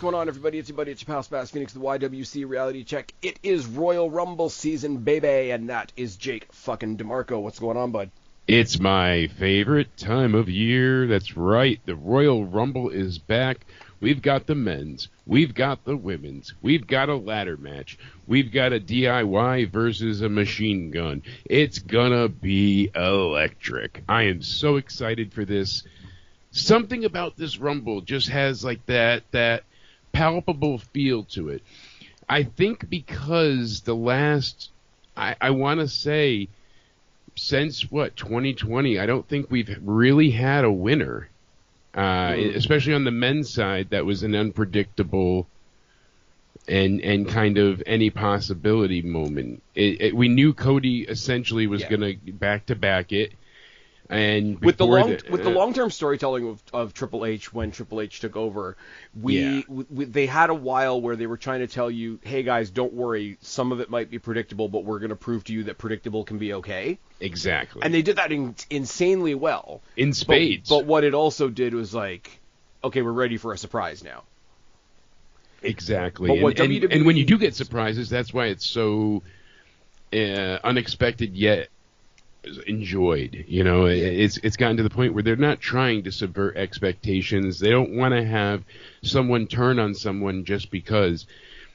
what's going on, everybody? It's your buddy, it's your pal Spaz Phoenix, the YWC Reality Check. It is Royal Rumble season, baby, and that is Jake fucking DeMARCO. What's going on, bud? It's my favorite time of year. That's right. The Royal Rumble is back. We've got the men's. We've got the women's. We've got a ladder match. We've got a DIY versus a machine gun. It's gonna be electric. I am so excited for this. Something about this Rumble just has like that palpable feel to it. I think because the last, I want to say, since 2020, I don't think we've really had a winner, especially on the men's side. That was an unpredictable and kind of any possibility moment. We knew Cody essentially was going to back-to-back it. And with the long-term storytelling of Triple H when Triple H took over, they had a while where they were trying to tell you, hey guys, don't worry, some of it might be predictable, but we're going to prove to you that predictable can be okay. Exactly. And they did that insanely well. In spades. But what it also did was like, okay, we're ready for a surprise now. Exactly. And when you do get surprises, that's why it's so unexpected yet enjoyed. You know, it's gotten to the point where they're not trying to subvert expectations. They don't want to have someone turn on someone just because,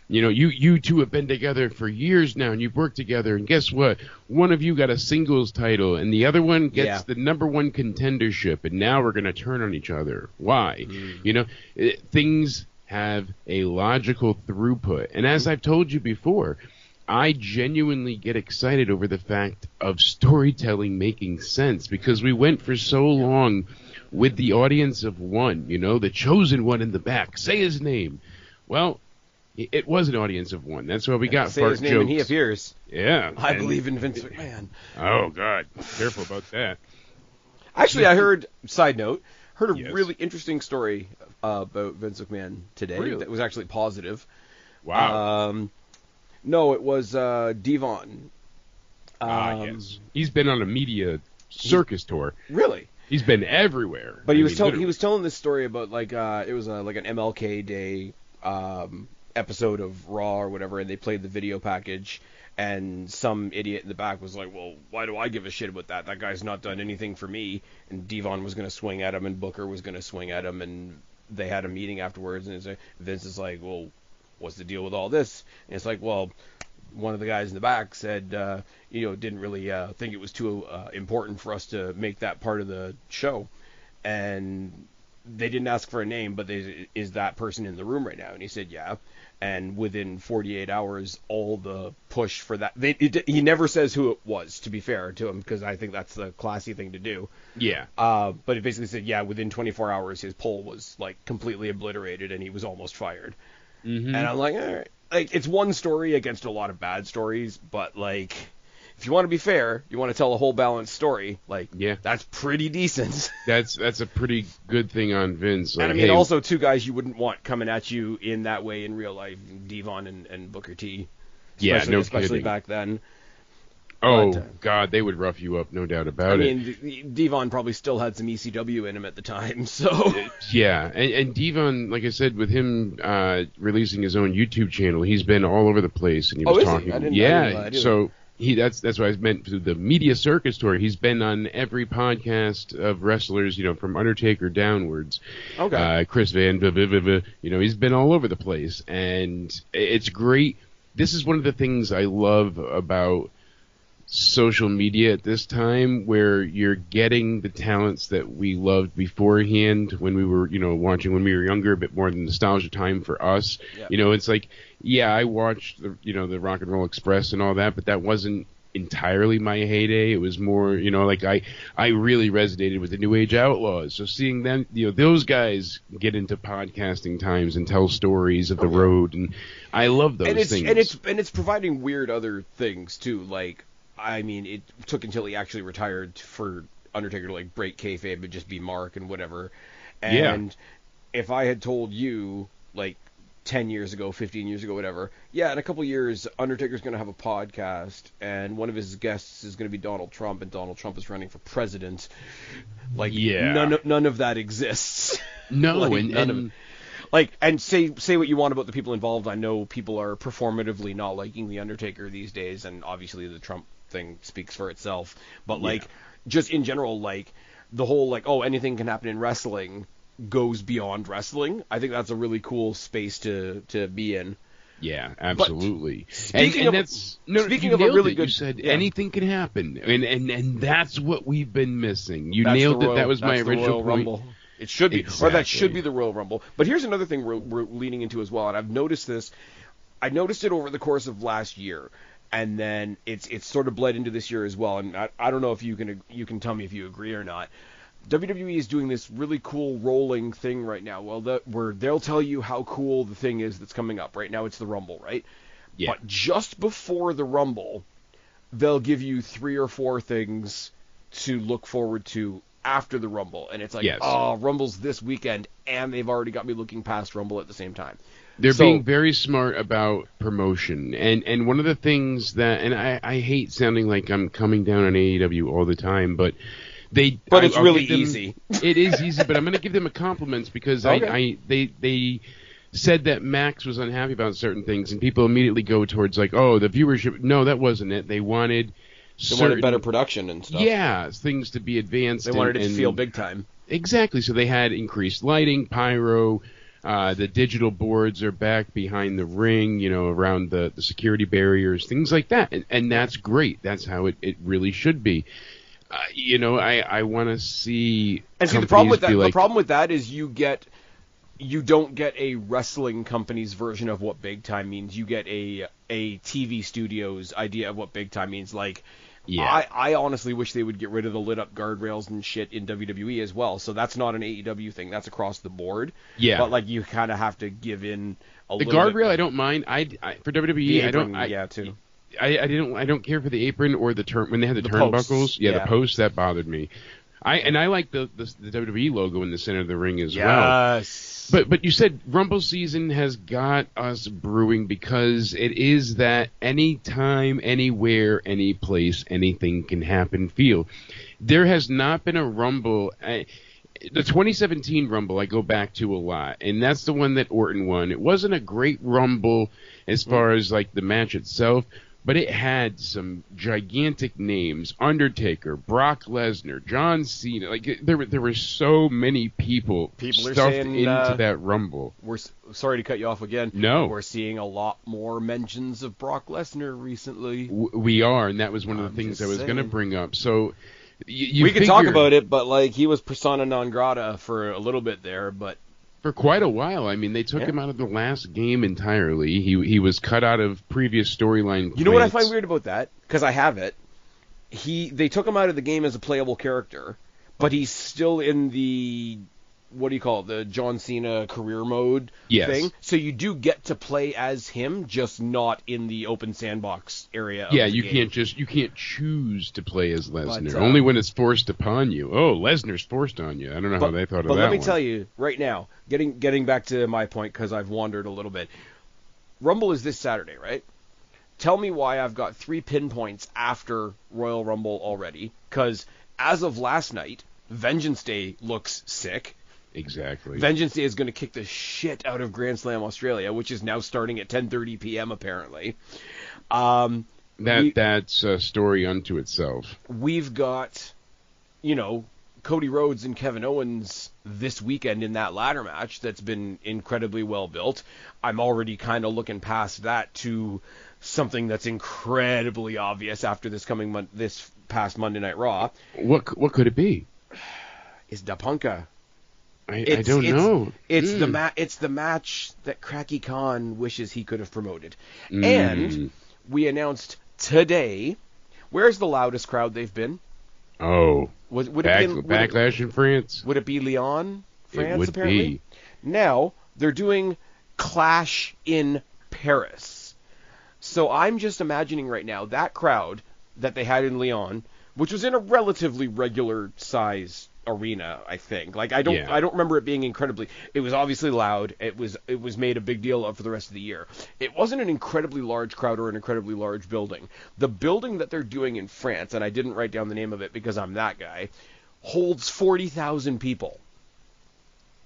you know, you two have been together for years now and you've worked together, and guess what? One of you got a singles title and the other one gets the number one contendership, and now we're going to turn on each other. Why? You know, things have a logical throughput. And as I've told you before, I genuinely get excited over the fact of storytelling making sense, because we went for so long with the audience of one, you know, the chosen one in the back. Say his name. Well, it was an audience of one. That's why we got say fart his name jokes. And he appears. Yeah. I believe in Vince McMahon. Oh, God. Careful about that. Actually, I heard, side note, a really interesting story about Vince McMahon today that was actually positive. Wow. No, it was Devon. Yes. He's been on a media circus tour. Really? He's been everywhere. But he was telling this story about like it was like an MLK Day episode of Raw or whatever, and they played the video package, and some idiot in the back was like, "Well, why do I give a shit about that? That guy's not done anything for me." And Devon was going to swing at him, and Booker was going to swing at him, and they had a meeting afterwards, and Vince is like, "Well, what's the deal with all this?" And it's like, well, one of the guys in the back said, didn't really think it was too important for us to make that part of the show. And they didn't ask for a name, but is that person in the room right now? And he said, yeah. And within 48 hours, all the push for that, he never says who it was, to be fair to him, because I think that's the classy thing to do. Yeah. But it basically said, yeah, within 24 hours, his poll was like completely obliterated and he was almost fired. Mm-hmm. And I'm like, all right. Like, it's one story against a lot of bad stories, but like, if you want to be fair, you want to tell a whole balanced story, like, that's pretty decent. That's a pretty good thing on Vince. Like, and I mean, also two guys you wouldn't want coming at you in that way in real life, Devon and Booker T. Especially back then. Oh, but, God, they would rough you up, no doubt about it. I mean, Devon probably still had some ECW in him at the time, so... Yeah, and Devon, like I said, with him releasing his own YouTube channel, he's been all over the place, and he was talking... I didn't so that's what I meant through the media circus tour. He's been on every podcast of wrestlers, you know, from Undertaker downwards. Okay. Chris Van, you know, he's been all over the place, and it's great. This is one of the things I love about social media at this time, where you're getting the talents that we loved beforehand when we were, you know, watching when we were younger, a bit more the nostalgia time for us. Yeah. You know, it's like, I watched the Rock and Roll Express and all that, but that wasn't entirely my heyday. It was more, you know, like I really resonated with the New Age Outlaws. So seeing them, you know, those guys get into podcasting times and tell stories of the road, and I love those things. And it's providing weird other things too, like, I mean, it took until he actually retired for Undertaker to like break kayfabe and just be Mark and whatever. And if I had told you like 10 years ago, 15 years ago, whatever, in a couple years, Undertaker's going to have a podcast and one of his guests is going to be Donald Trump, and Donald Trump is running for president. Like, none of that exists. No, like, none of it. Like, and say what you want about the people involved. I know people are performatively not liking the Undertaker these days, and obviously the Trump thing speaks for itself. But like, just in general, like the whole like, oh, anything can happen in wrestling goes beyond wrestling. I think that's a really cool space to be in. Yeah, absolutely. Speaking of a really good, you said anything can happen, and that's what we've been missing. You nailed it. That was my original point. Rumble. It should be, or that should be the Royal Rumble. But here's another thing we're leaning into as well, and I've noticed this. I noticed it over the course of last year, and then it's sort of bled into this year as well. And I don't know if you can tell me if you agree or not. WWE is doing this really cool rolling thing right now. Where they'll tell you how cool the thing is that's coming up. Right now it's the Rumble, right? Yeah. But just before the Rumble, they'll give you 3 or 4 things to look forward to after the Rumble. And it's like, oh, Rumble's this weekend, and they've already got me looking past Rumble at the same time. They're being very smart about promotion. And one of the things that, and I hate sounding like I'm coming down on AEW all the time, but it's really easy. It is easy, but I'm going to give them a compliment because they said that Max was unhappy about certain things, and people immediately go towards like, oh, the viewership. No, that wasn't it. They wanted better production and stuff. Yeah, things to be advanced. They wanted it to feel big time. Exactly. So they had increased lighting, pyro. The digital boards are back behind the ring, around the security barriers, things like that, and that's great. That's how it really should be. I want to see. And see, the problem with that is you don't get a wrestling company's version of what big time means. You get a TV studio's idea of what big time means. Like, I honestly wish they would get rid of the lit up guardrails and shit in WWE as well. So that's not an AEW thing. That's across the board. Yeah. But like, you kind of have to give in a little bit. The guardrail, I don't mind. I for WWE, apron, I don't. Yeah, too. I don't care for the apron or the turn when they had the turnbuckles. Yeah, the posts that bothered me. I like the WWE logo in the center of the ring as well. Yes. But you said Rumble season has got us brewing because it is that anytime, anywhere, any place, anything can happen feel. There has not been a Rumble. The 2017 Rumble I go back to a lot, and that's the one that Orton won. It wasn't a great Rumble as far as like the match itself, but it had some gigantic names: Undertaker, Brock Lesnar, John Cena. Like there were so many people stuffed into that Rumble. We're sorry to cut you off again. No, we're seeing a lot more mentions of Brock Lesnar recently. We are, and that was one of the things I was going to bring up. So we could talk about it, but like he was persona non grata for a little bit there, but. For quite a while. I mean, they took him out of the last game entirely. He was cut out of previous storyline. You know what I find weird about that? Because I have it. They took him out of the game as a playable character, but he's still in the, what do you call it, the John Cena career mode thing. So you do get to play as him, just not in the open sandbox area. Yeah, you can't choose to play as Lesnar. Only when it's forced upon you. Oh, Lesnar's forced on you. I don't know how they thought of that. But let me tell you right now, getting back to my point because I've wandered a little bit. Rumble is this Saturday, right? Tell me why I've got 3 pinpoints after Royal Rumble already. Because as of last night, Vengeance Day looks sick. Exactly. Vengeance Day is going to kick the shit out of Grand Slam Australia, which is now starting at 10:30 p.m. apparently. That's a story unto itself. We've got, Cody Rhodes and Kevin Owens this weekend in that ladder match that's been incredibly well built. I'm already kind of looking past that to something that's incredibly obvious after this past Monday Night Raw. What could it be? Is Da Punka. I don't know. It's the match that Cracky Khan wishes he could have promoted. And we announced today, where's the loudest crowd they've been? Oh, would Backlash in France? Would it be Lyon, France? It would apparently. Be. Now they're doing Clash in Paris. So I'm just imagining right now that crowd that they had in Lyon, which was in a relatively regular size arena, I think. Like I don't remember it being incredibly. It was obviously loud. It was made a big deal of for the rest of the year. It wasn't an incredibly large crowd or an incredibly large building. The building that they're doing in France, and I didn't write down the name of it because I'm that guy, holds 40,000 people.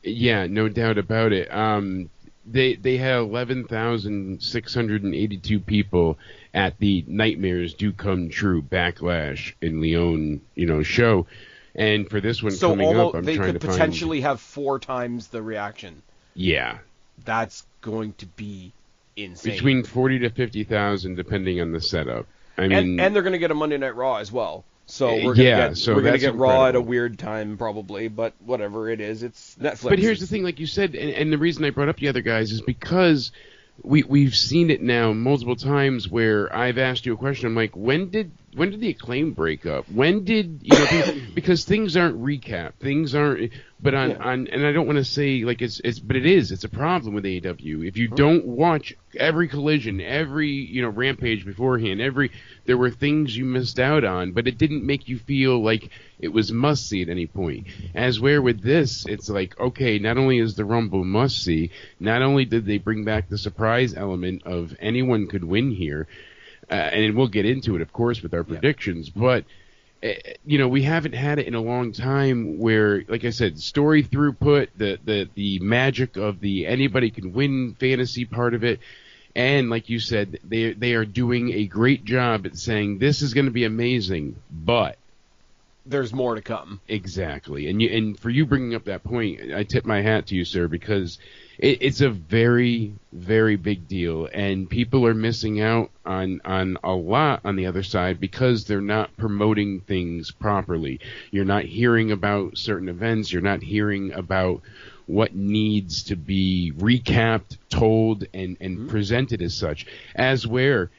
Yeah, no doubt about it. They had 11,682 people at the Nightmares Do Come True Backlash in Lyon, show. And for this one So coming up, almost I'm they trying to could find. potentially have 4 times the reaction. Yeah, That's going to be insane. between 40 to 50,000, depending on the setup. I and mean, they're going to get a Monday Night Raw as well. So so we're gonna that's get Raw at a incredible. weird time probably, but whatever it is, it's Netflix. But here's the thing, like you said, and the reason I brought up the other guys is because we've seen it now multiple times where I've asked you a question. I'm like, when did the Acclaim break up? When did because things aren't recapped, things aren't. But on and I don't want to say like but it's a problem with AEW. If you don't watch every Collision, every Rampage beforehand, there were things you missed out on, but it didn't make you feel like it was must see at any point. As where with this, it's like, okay, not only is the Rumble must see, not only did they bring back the surprise element of anyone could win here, and we'll get into it, of course, with our predictions, but we haven't had it in a long time where, like I said, story throughput, the magic of the anybody can win fantasy part of it, and like you said, they are doing a great job at saying this is going to be amazing, but there's more to come. Exactly, and for you bringing up that point, I tip my hat to you, sir, because it's a very, very big deal, and people are missing out on a lot on the other side because they're not promoting things properly. You're not hearing about certain events. You're not hearing about what needs to be recapped, told, and presented as such. As where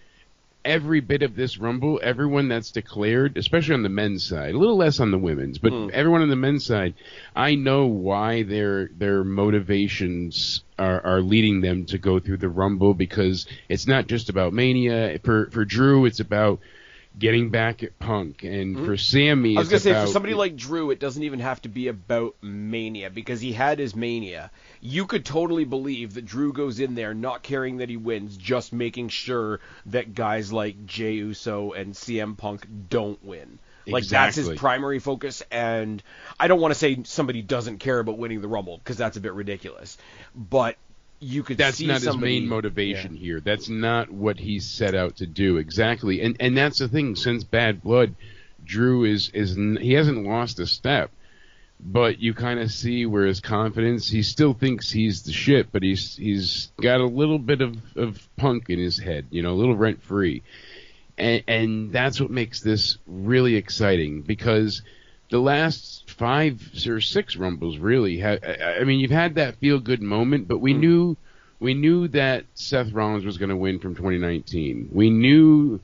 every bit of this Rumble, everyone that's declared, especially on the men's side, a little less on the women's, but everyone on the men's side, I know why their motivations are leading them to go through the Rumble, because it's not just about Mania. For Drew, it's about getting back at Punk, and for Sammy, I was going to say, about, for somebody like Drew, it doesn't even have to be about Mania, because he had his Mania. You could totally believe that Drew goes in there not caring that he wins, just making sure that guys like Jey Uso and CM Punk don't win. Like, that's his primary focus, and I don't want to say somebody doesn't care about winning the Rumble, because that's a bit ridiculous. But you could that's see not somebody, his main motivation here. That's not what he's set out to do exactly. And that's the thing. Since Bad Blood, Drew he hasn't lost a step, but you kind of see where his confidence. He still thinks he's the shit, but he's got a little bit of Punk in his head, a little rent free, and that's what makes this really exciting, because the last 5 or 6 Rumbles really I mean, you've had that feel-good moment, but we knew that Seth Rollins was going to win from 2019. We knew,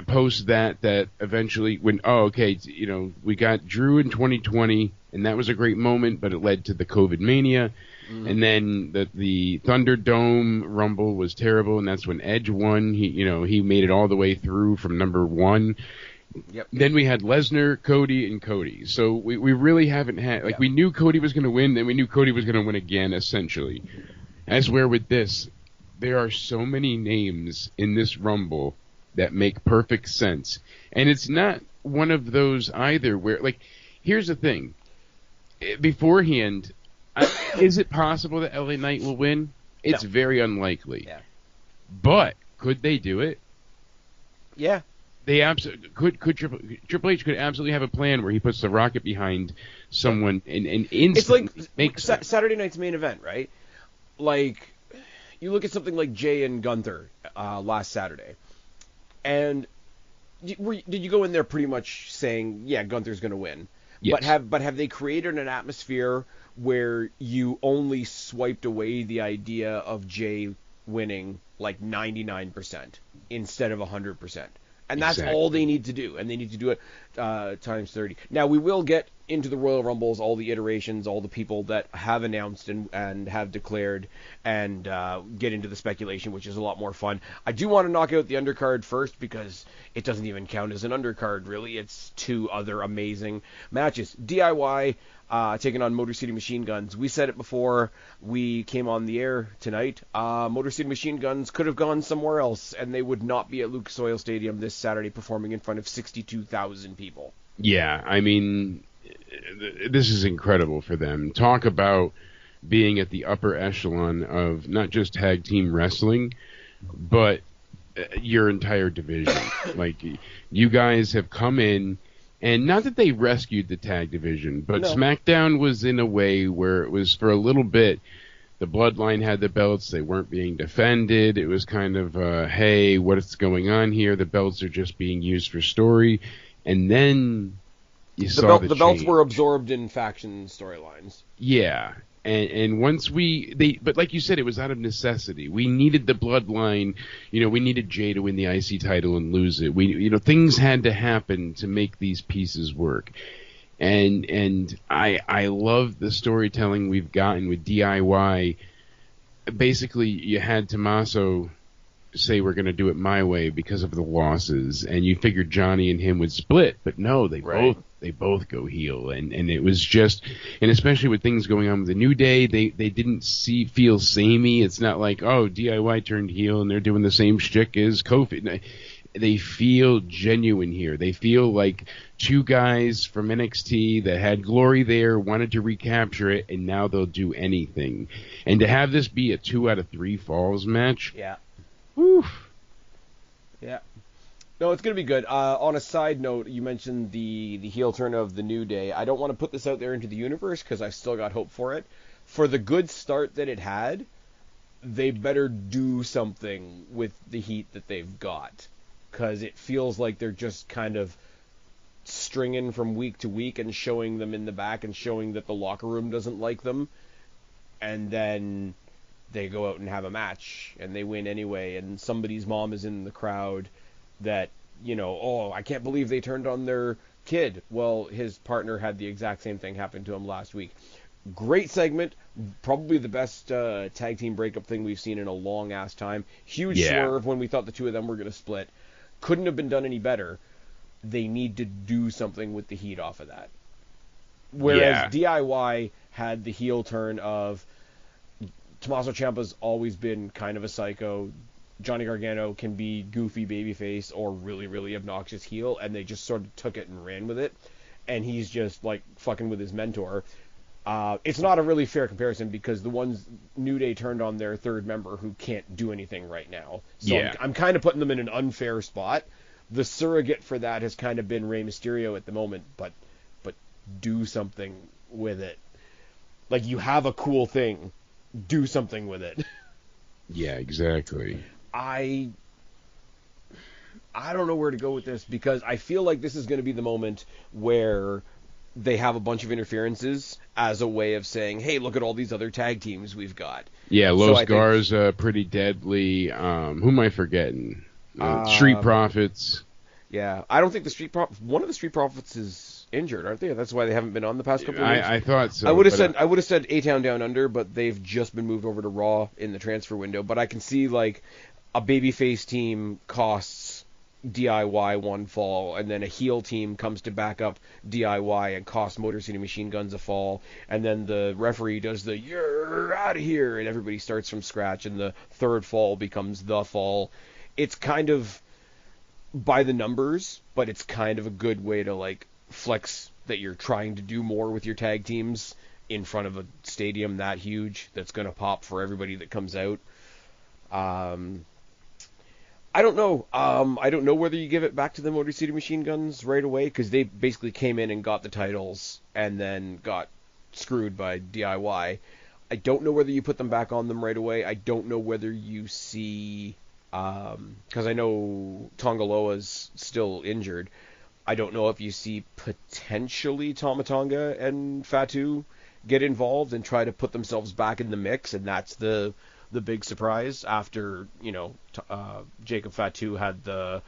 post that eventually we got Drew in 2020, and that was a great moment, but it led to the COVID Mania. And then the Thunderdome Rumble was terrible, and that's when Edge won. He made it all the way through from number 1. Yep. Then we had Lesnar, Cody, and Cody. So we really haven't had... we knew Cody was going to win, then we knew Cody was going to win again, essentially. As where with this, there are so many names in this Rumble that make perfect sense. And it's not one of those either where... here's the thing. Beforehand, is it possible that LA Knight will win? It's very unlikely. Yeah. But could they do it? Yeah. They absolutely could. Triple H could absolutely have a plan where he puts the rocket behind someone and instantly it's like Saturday night's main event, right? Like, you look at something like Jay and Gunther last Saturday, and did you go in there pretty much saying, yeah, Gunther's going to win? Yes. But have they created an atmosphere where you only swiped away the idea of Jay winning like 99% instead of 100%? And that's all they need to do, and they need to do it times 30. Now, we will get into the Royal Rumbles, all the iterations, all the people that have announced and have declared, and get into the speculation, which is a lot more fun. I do want to knock out the undercard first, because it doesn't even count as an undercard, really. It's 2 other amazing matches. DIY taking on Motor City Machine Guns. We said it before we came on the air tonight. Motor City Machine Guns could have gone somewhere else, and they would not be at Lucas Oil Stadium this Saturday performing in front of 62,000 people. Yeah, I mean, this is incredible for them. Talk about being at the upper echelon of not just tag team wrestling, but your entire division. Like, you guys have come in, and not that they rescued the tag division, but No. SmackDown was in a way where it was, for a little bit, the Bloodline had the belts, they weren't being defended. It was kind of, hey, what's going on here? The belts are just being used for story. And then you saw the belts change. were absorbed in faction storylines. Yeah. And once but like you said, it was out of necessity. We needed the Bloodline, we needed Jay to win the IC title and lose it. Things had to happen to make these pieces work. And I love the storytelling we've gotten with DIY. Basically, you had Tommaso say, we're going to do it my way because of the losses, and you figured Johnny and him would split, but no, they both go heel, and it was just, and especially with things going on with the New Day, they didn't feel samey. It's not like, oh, DIY turned heel and they're doing the same shtick as Kofi. They feel genuine here. They feel like two guys from NXT that had glory there, wanted to recapture it, and now they'll do anything. And to have this be a 2 out of 3 falls match, Yeah. Oof. Yeah. No, it's going to be good. On a side note, you mentioned the heel turn of the New Day. I don't want to put this out there into the universe because I still got hope for it. For the good start that it had, they better do something with the heat that they've got. Because it feels like they're just kind of stringing from week to week and showing them in the back and showing that the locker room doesn't like them. And then they go out and have a match and they win anyway, and somebody's mom is in the crowd that, oh, I can't believe they turned on their kid. Well, his partner had the exact same thing happen to him last week. Great segment, probably the best tag team breakup thing we've seen in a long ass time. Huge swerve when we thought the two of them were going to split. Couldn't have been done any better. They need to do something with the heat off of that. Whereas DIY had the heel turn of Tommaso Ciampa's always been kind of a psycho. Johnny Gargano can be goofy babyface or really, really obnoxious heel, and they just sort of took it and ran with it. And he's just like fucking with his mentor. It's not a really fair comparison because the ones New Day turned on their third member who can't do anything right now. So I'm kind of putting them in an unfair spot. The surrogate for that has kind of been Rey Mysterio at the moment, but do something with it. Like, you have a cool thing. Do something with it. Yeah, exactly. I don't know where to go with this because I feel like this is going to be the moment where they have a bunch of interferences as a way of saying, hey, look at all these other tag teams we've got. Yeah, Los Garza, Pretty Deadly. Who am I forgetting? Street Profits. Yeah, I don't think one of the Street Profits is injured, aren't they? That's why they haven't been on the past couple of weeks. I thought so. I would have said A-Town Down Under, but they've just been moved over to Raw in the transfer window. But I can see like a babyface team costs DIY one fall, and then a heel team comes to back up DIY and costs Motor City Machine Guns a fall, and then the referee does the "you're out of here" and everybody starts from scratch, and the third fall becomes the fall. It's kind of by the numbers, but it's kind of a good way to like flex that you're trying to do more with your tag teams in front of a stadium that huge that's going to pop for everybody that comes out. I don't know. I don't know whether you give it back to the Motor City Machine Guns right away, because they basically came in and got the titles and then got screwed by DIY. I don't know whether you put them back on them right away. I don't know whether you see, because I know Tongaloa's still injured. I don't know if you see potentially Tama Tonga and Fatu get involved and try to put themselves back in the mix, and that's the big surprise after, Jacob Fatu had the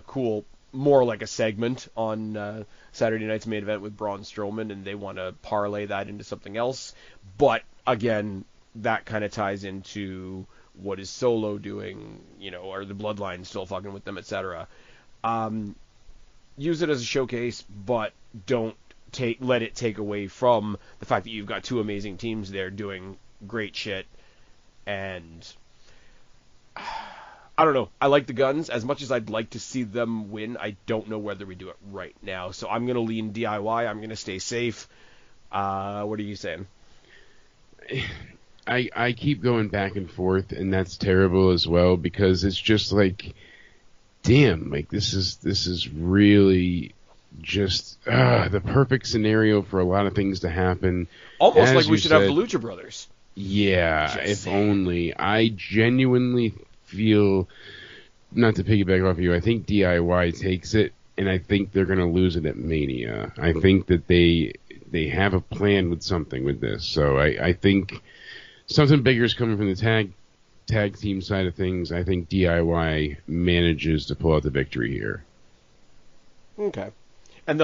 cool, more like a segment on Saturday night's main event with Braun Strowman, and they want to parlay that into something else. But again, that kind of ties into what is Solo doing, or the Bloodline still fucking with them, etc. Use it as a showcase, but don't let it take away from the fact that you've got two amazing teams there doing great shit. And I don't know. I like the Guns as much as I'd like to see them win. I don't know whether we do it right now. So I'm gonna lean DIY. I'm gonna stay safe. What are you saying? I keep going back and forth, and that's terrible as well because it's just like, damn, like this is really just the perfect scenario for a lot of things to happen. Almost As like we you should have said, the Lucha Brothers. Yeah, Just if saying. only. I genuinely feel, not to piggyback off you, I think DIY takes it, and I think they're going to lose it at Mania. I think that they have a plan with something with this. So I think something bigger is coming from the tag team side of things. I think DIY manages to pull out the victory here. Okay. And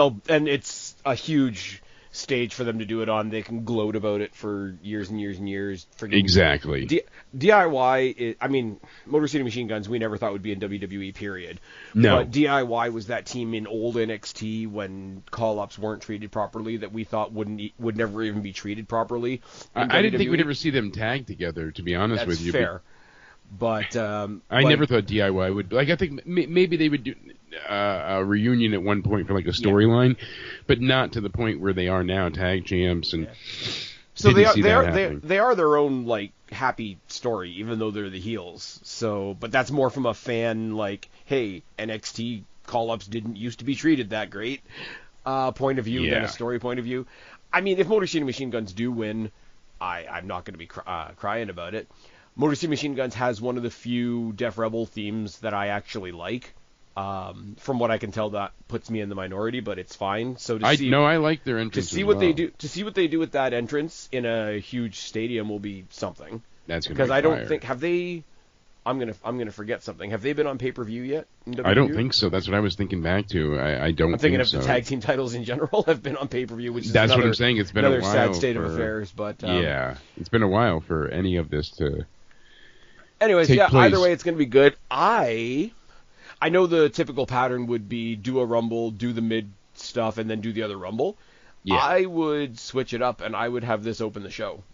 it's a huge stage for them to do it on. They can gloat about it for years and years and years. Exactly. DIY, Motor City Machine Guns, we never thought would be in WWE, period. No. But DIY was that team in old NXT when call-ups weren't treated properly that we thought would never even be treated properly. I didn't think we'd ever see them tag together, to be honest with you. That's fair. But I never thought DIY would. Like, I think maybe they would do a reunion at one point for like a storyline, but not to the point where they are now, tag champs. And so they are their own like happy story, even though they're the heels. So, but that's more from a fan like, hey, NXT call-ups didn't used to be treated that great point of view than a story point of view. I mean, if Motor City Machine Guns do win, I'm not going to be crying about it. Motor City Machine Guns has one of the few Def Rebel themes that I actually like. From what I can tell, that puts me in the minority, but it's fine. So I like their entrance. To see what they do with that entrance in a huge stadium will be something. That's because I don't think have they. I'm gonna forget something. Have they been on pay-per-view yet? I don't think so. That's what I was thinking back to. I don't. I'm thinking think if the tag team titles in general have been on pay-per-view, which is that's what I'm saying. It's been a while. Sad state of affairs, but yeah, it's been a while for any of this to. Anyways, take place. Either way, it's going to be good. I know the typical pattern would be do a Rumble, do the mid stuff, and then do the other Rumble. Yeah. I would switch it up, and I would have this open the show.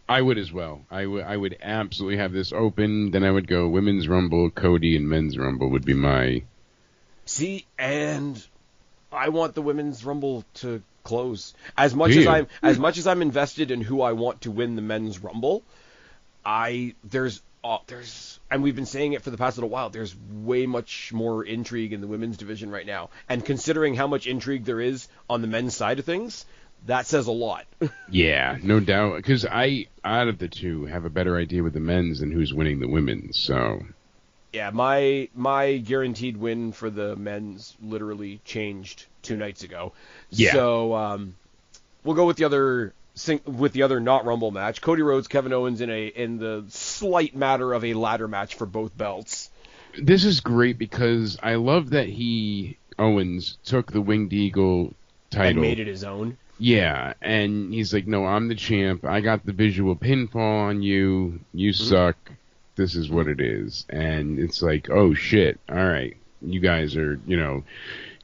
I would as well. I would absolutely have this open. Then I would go Women's Rumble, Cody, and Men's Rumble would be my... See, and I want the Women's Rumble to close. As much as I'm invested in who I want to win the Men's Rumble, there's and we've been saying it for the past little while, there's way much more intrigue in the women's division right now. And considering how much intrigue there is on the men's side of things, that says a lot. Yeah, no doubt. Because out of the two, have a better idea with the men's than who's winning the women's. So, yeah, my guaranteed win for the men's literally changed 2 nights ago. Yeah. So we'll go with the other not Rumble match. Cody Rhodes, Kevin Owens in the slight matter of a ladder match for both belts. This is great because I love that Owens took the Winged Eagle title and made it his own. Yeah, and he's like, no, I'm the champ. I got the visual pinfall on you. You suck. This is what it is. And it's like, oh, shit. All right. You guys are,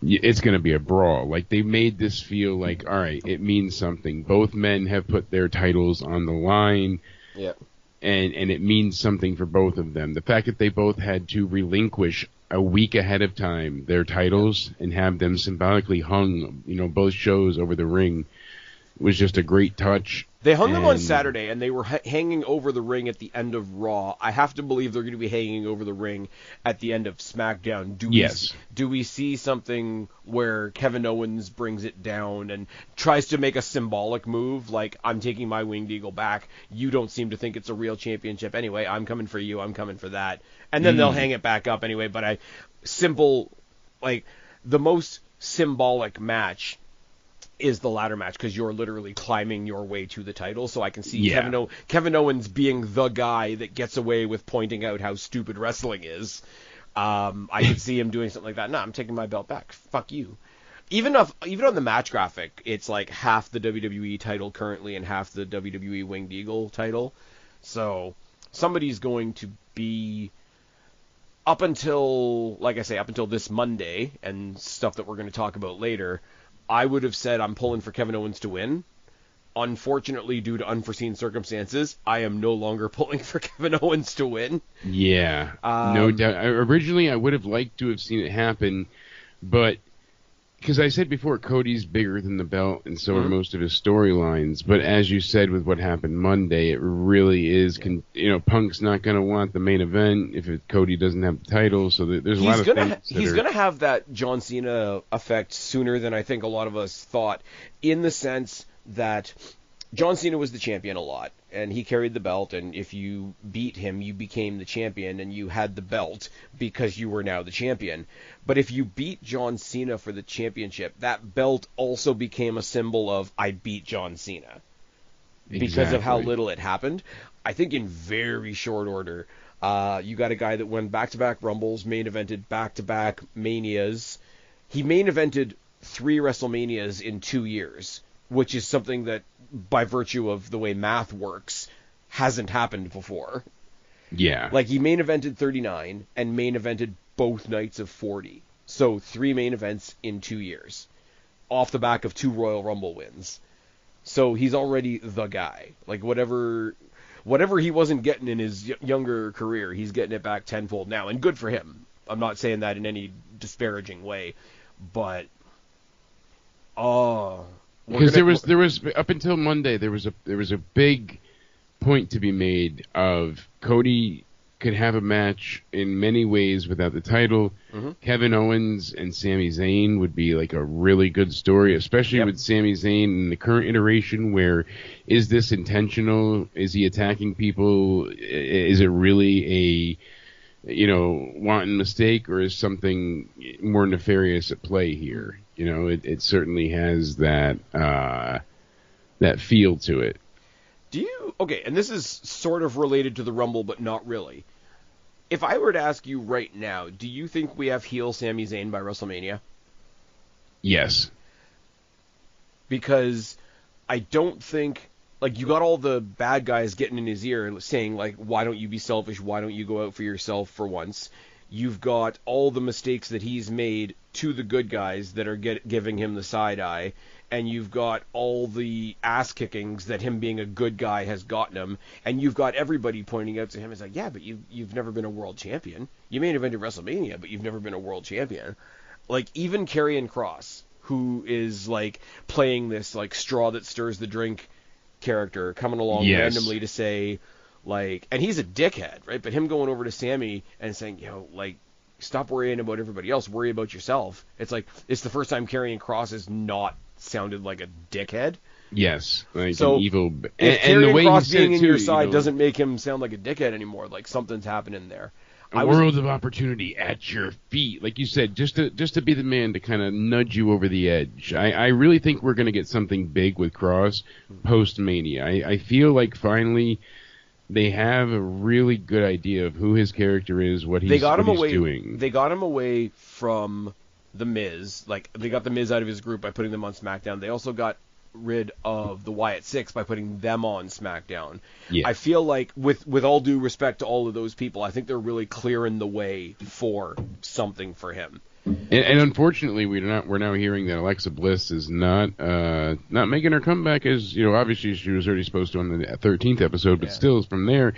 it's going to be a brawl. Like, they made this feel like, all right, it means something. Both men have put their titles on the line. Yeah. And it means something for both of them. The fact that they both had to relinquish a week ahead of time their titles and have them symbolically hung, both shows over the ring was just a great touch. They hung them on Saturday, and they were hanging over the ring at the end of Raw. I have to believe they're going to be hanging over the ring at the end of SmackDown. Do we see something where Kevin Owens brings it down and tries to make a symbolic move, like, I'm taking my Winged Eagle back. You don't seem to think it's a real championship anyway. I'm coming for you. I'm coming for that. And then they'll hang it back up anyway. But the most symbolic match is the ladder match because you're literally climbing your way to the title. So I can see Kevin Owens being the guy that gets away with pointing out how stupid wrestling is. I could see him doing something like that. No, I'm taking my belt back. Fuck you. Even on the match graphic, it's like half the WWE title currently and half the WWE Winged Eagle title. So somebody's going to be up until this Monday and stuff that we're going to talk about later. I would have said I'm pulling for Kevin Owens to win. Unfortunately, due to unforeseen circumstances, I am no longer pulling for Kevin Owens to win. Yeah, no doubt. Originally, I would have liked to have seen it happen, but because I said before, Cody's bigger than the belt, and so are most of his storylines. But as you said with what happened Monday, it really is. Punk's not going to want the main event if Cody doesn't have the title. So there's a lot of things. He's going to have that John Cena effect sooner than I think a lot of us thought, in the sense that John Cena was the champion a lot, and he carried the belt, and if you beat him, you became the champion, and you had the belt because you were now the champion. But if you beat John Cena for the championship, that belt also became a symbol of, I beat John Cena. Because of how little it happened. I think in very short order, you got a guy that won back-to-back Rumbles, main evented back-to-back Manias. He main evented 3 WrestleManias in 2 years, which is something that, by virtue of the way math works, hasn't happened before. Yeah. Like, he main evented 39 and main evented both nights of 40. So 3 main events in 2 years, off the back of 2 Royal Rumble wins. So he's already the guy. Like, whatever he wasn't getting in his younger career, he's getting it back tenfold now, and good for him. I'm not saying that in any disparaging way, but because there was up until Monday, there was a big point to be made of Cody could have a match in many ways without the title. Kevin Owens and Sami Zayn would be like a really good story, especially with Sami Zayn in the current iteration, where is this intentional? Is he attacking people? Is it really a wanton mistake, or is something more nefarious at play here? It certainly has that feel to it. Okay, and this is sort of related to the Rumble, but not really. If I were to ask you right now, do you think we have heel Sami Zayn by WrestleMania? Yes. Because I don't think, like, you got all the bad guys getting in his ear saying, like, why don't you be selfish? Why don't you go out for yourself for once? You've got all the mistakes that he's made to the good guys that are giving him the side eye. And you've got all the ass kickings that him being a good guy has gotten him, and you've got everybody pointing out to him, it's like, yeah, but you've never been a world champion. You may have been to WrestleMania, but you've never been a world champion. Like, even Karrion Kross, who is like playing this like straw that stirs the drink character, coming along randomly to say, like, and he's a dickhead, right? But him going over to Sammy and saying, like, stop worrying about everybody else, worry about yourself. It's like, it's the first time Karrion Kross is not sounded like a dickhead. Yes, like so an evil. And the way Kross being in your side doesn't make him sound like a dickhead anymore. Like, something's happening there. A world of opportunity at your feet, like you said, just to be the man to kind of nudge you over the edge. I really think we're going to get something big with Kross post Mania. I feel like finally they have a really good idea of who his character is, what he's doing. They got him away from The Miz. Like, they got The Miz out of his group by putting them on SmackDown. They also got rid of the Wyatt Six by putting them on SmackDown. Yeah. I feel like, with all due respect to all of those people, I think they're really clearing the way for something for him. And unfortunately, we're now hearing that Alexa Bliss is not making her comeback, as obviously she was already supposed to on the 13th episode, but still from there.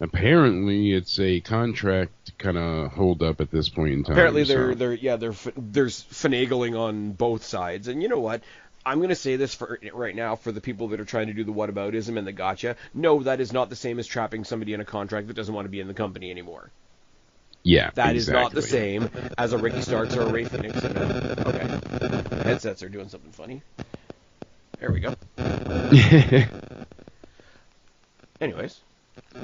Apparently, it's a contract kind of hold up at this point in time. Apparently, there's finagling on both sides, and you know what? I'm going to say this for right now for the people that are trying to do the whataboutism and the gotcha. No, that is not the same as trapping somebody in a contract that doesn't want to be in the company anymore. Yeah, that is not the same as a Ricky Starks or a Ray Phoenix. Okay, headsets are doing something funny. There we go. Anyways.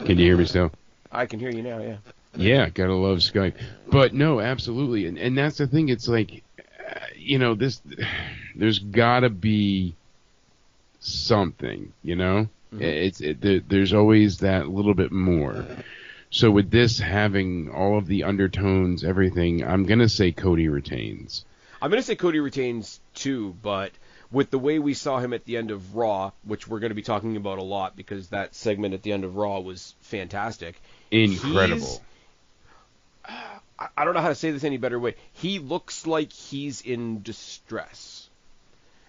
Can you hear me still? I can hear you now, yeah. Yeah, gotta love Skype. But no, absolutely. And that's the thing, it's like, there's gotta be something, Mm-hmm. There's always that little bit more. So with this having all of the undertones, everything, I'm gonna say Cody retains. I'm gonna say Cody retains too, but with the way we saw him at the end of Raw, which we're going to be talking about a lot because that segment at the end of Raw was fantastic. Incredible. I don't know how to say this any better way. He looks like he's in distress.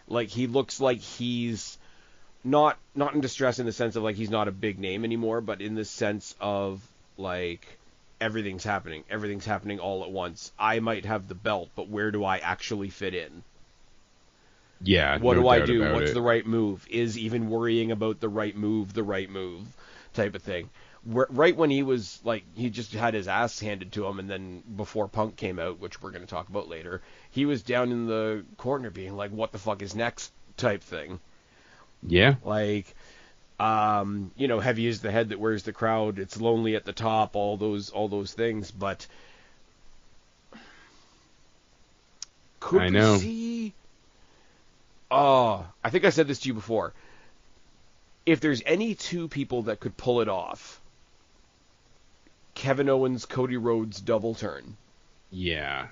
Like, he looks like he's not in distress in the sense of like he's not a big name anymore, but in the sense of like everything's happening all at once. I might have the belt, but where do I actually fit in? Yeah, What no do I doubt do? about What's it. the right move? Is even worrying about the right move type of thing. Right when he was like, he just had his ass handed to him, and then before Punk came out, which we're going to talk about later, he was down in the corner being like, what the fuck is next type thing. Yeah. Like, heavy is the head that wears the crowd. It's lonely at the top. All those things. But could I we know. see? Oh, I think I said this to you before. If there's any two people that could pull it off, Kevin Owens, Cody Rhodes double turn. Yeah.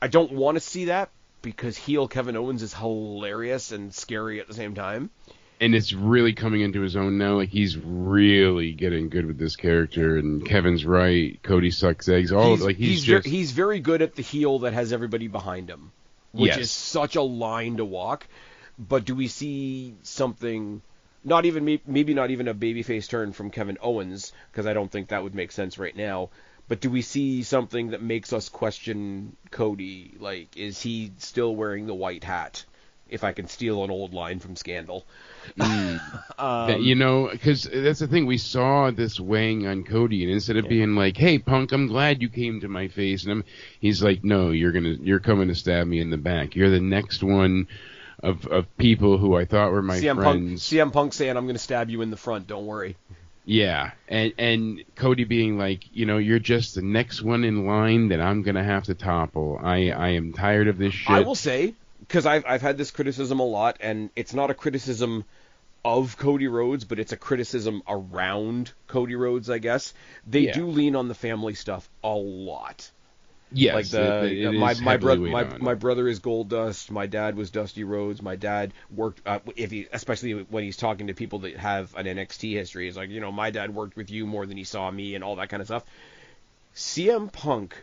I don't want to see that because heel Kevin Owens is hilarious and scary at the same time. And it's really coming into his own now. Like, he's really getting good with this character. And Kevin's right. Cody sucks eggs. He's very good at the heel that has everybody behind him, which is such a line to walk. But do we see something? Maybe not even a babyface turn from Kevin Owens, because I don't think that would make sense right now. But do we see something that makes us question Cody? Like, is he still wearing the white hat? If I can steal an old line from Scandal. Because that's the thing. We saw this weighing on Cody, and instead of being like, "Hey, Punk, I'm glad you came to my face," and he's like, "No, you're coming to stab me in the back. You're the next one of people who I thought were my friends." CM Punk saying, "I'm going to stab you in the front. Don't worry." Yeah, and Cody being like, you're just the next one in line that I'm going to have to topple. I am tired of this shit. I will say, because I've had this criticism a lot, and it's not a criticism of Cody Rhodes, but it's a criticism around Cody Rhodes, I guess. They do lean on the family stuff a lot. Yes, like my brother is Goldust. My dad was Dusty Rhodes. My dad worked especially when he's talking to people that have an NXT history. He's like, my dad worked with you more than he saw me, and all that kind of stuff. CM Punk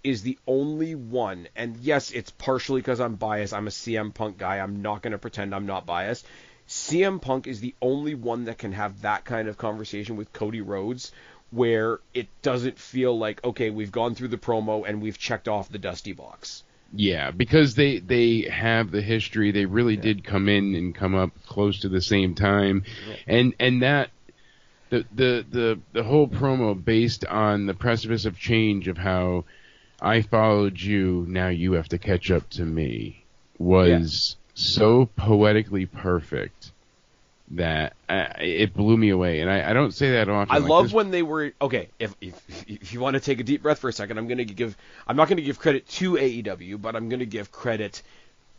is the only one, and yes, it's partially because I'm biased. I'm a CM Punk guy. I'm not going to pretend I'm not biased. CM Punk is the only one that can have that kind of conversation with Cody Rhodes, where it doesn't feel like, okay, we've gone through the promo and we've checked off the dusty box. Yeah, because they have the history. They really did come in and come up close to the same time, and that the whole promo based on the precipice of change of how I followed you, now you have to catch up to me, was so poetically perfect that it blew me away. And I don't say that often. I love when they were okay. If you want to take a deep breath for a second, I'm not going to give credit to AEW, but I'm going to give credit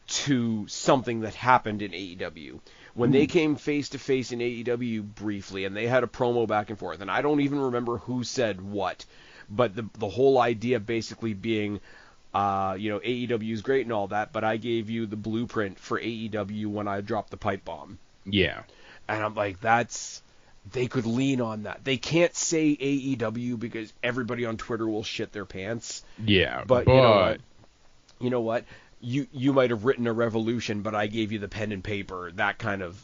to something that happened in AEW when they came face to face in AEW briefly, and they had a promo back and forth. And I don't even remember who said what, but the whole idea basically being, AEW is great and all that, but I gave you the blueprint for AEW when I dropped the pipe bomb. Yeah. And I'm like, they could lean on that. They can't say AEW because everybody on Twitter will shit their pants. Yeah, but you know what? You might have written a revolution, but I gave you the pen and paper. That kind of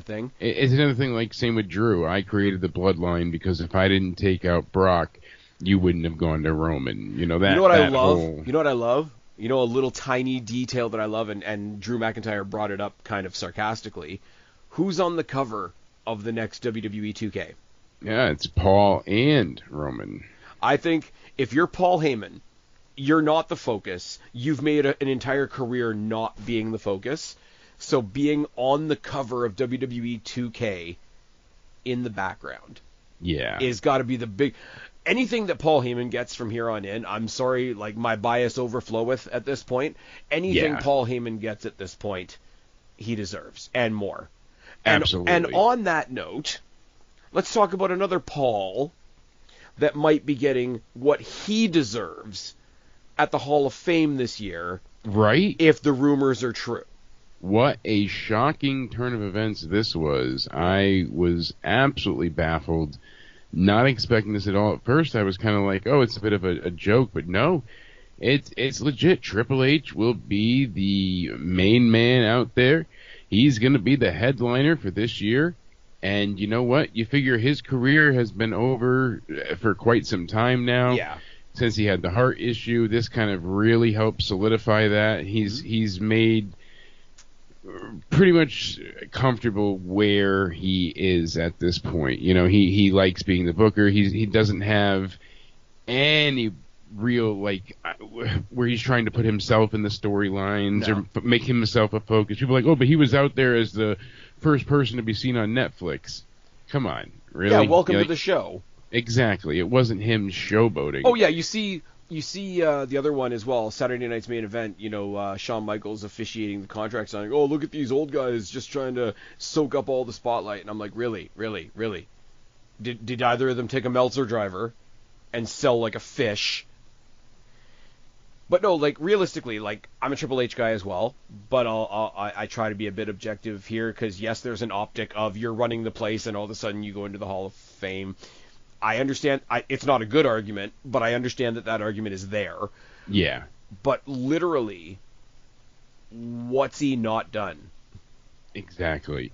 thing. It's another thing. Like same with Drew. I created the bloodline because if I didn't take out Brock, you wouldn't have gone to Roman. You know what I love? You know what I love? A little tiny detail that I love, and Drew McIntyre brought it up kind of sarcastically. Who's on the cover of the next WWE 2K? Yeah, it's Paul and Roman. I think if you're Paul Heyman, you're not the focus. You've made an entire career not being the focus. So being on the cover of WWE 2K in the background is got to be the big... Anything that Paul Heyman gets from here on in, I'm sorry, like my bias overfloweth at this point. Anything Paul Heyman gets at this point, he deserves, and more. Absolutely. And on that note, let's talk about another Paul that might be getting what he deserves at the Hall of Fame this year. Right? If the rumors are true. What a shocking turn of events this was. I was absolutely baffled, not expecting this at all. At first I was kind of like, oh, it's a bit of a joke, but no. It's legit. Triple H will be the main man out there. He's going to be the headliner for this year. And you know what? You figure his career has been over for quite some time now. Yeah. Since he had the heart issue, this kind of really helped solidify that. He's made pretty much comfortable where he is at this point. You know, he likes being the booker. He doesn't have any real, like, where he's trying to put himself in the storylines or make himself a focus. People are like, oh, but he was out there as the first person to be seen on Netflix. Come on, really? Yeah, welcome to the show. Exactly. It wasn't him showboating. Oh, yeah, you see the other one as well, Saturday night's main event, you know, Shawn Michaels officiating the contract signing. Oh, look at these old guys just trying to soak up all the spotlight. And I'm like, really? Did either of them take a Meltzer driver and sell like a fish? But no, like, realistically, like, I'm a Triple H guy as well, but I try to be a bit objective here, because yes, there's an optic of you're running the place and all of a sudden you go into the Hall of Fame. I understand, it's not a good argument, but I understand that argument is there. Yeah. But literally, what's he not done? Exactly.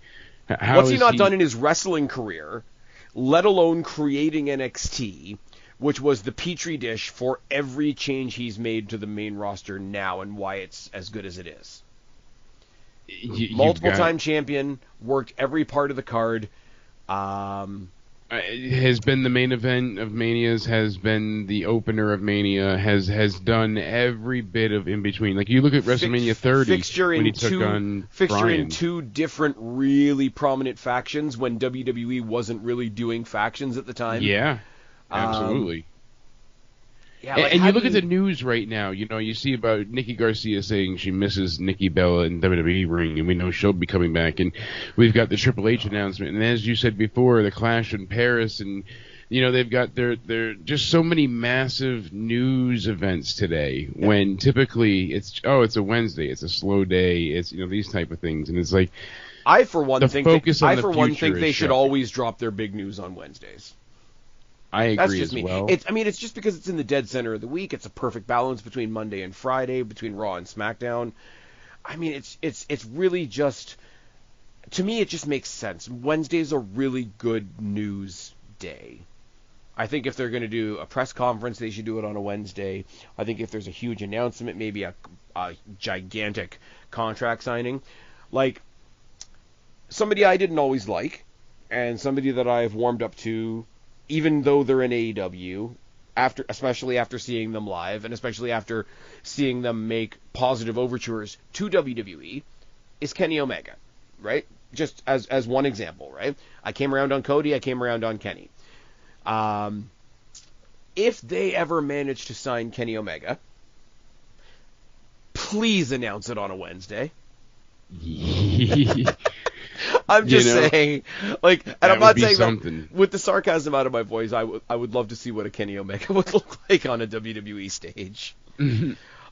What's he not done in his wrestling career, let alone creating NXT, which was the petri dish for every change he's made to the main roster now and why it's as good as it is. Multiple-time champion, worked every part of the card. Has been the main event of Manias, has been the opener of Mania, has done every bit of in between. Like, you look at WrestleMania 30 when he took on Bryan. In two different really prominent factions when WWE wasn't really doing factions at the time. Yeah, absolutely. Yeah, like, and you look at the news right now, you know, you see about Nikki Garcia saying she misses Nikki Bella in WWE ring, and we know she'll be coming back, and we've got the Triple H announcement, and as you said before, the Clash in Paris, and, you know, they've got their just so many massive news events today, when typically it's a Wednesday, it's a slow day, it's, you know, these type of things, and it's like, I for one think they should shut. always drop their big news on Wednesdays. I agree. That's just as me. well. It's just because it's in the dead center of the week. It's a perfect balance between Monday and Friday, between Raw and SmackDown. I mean, it's really just, to me, it just makes sense. Wednesday's a really good news day. I think if they're going to do a press conference, they should do it on a Wednesday. I think if there's a huge announcement, maybe a gigantic contract signing, like somebody I didn't always like, and somebody that I've warmed up to, even though they're in AEW, especially after seeing them live, and especially after seeing them make positive overtures to WWE, is Kenny Omega, right? Just as one example, right? I came around on Cody, I came around on Kenny. If they ever manage to sign Kenny Omega, please announce it on a Wednesday. I'm just saying, like, and I'm not saying that with the sarcasm out of my voice, I would love to see what a Kenny Omega would look like on a WWE stage.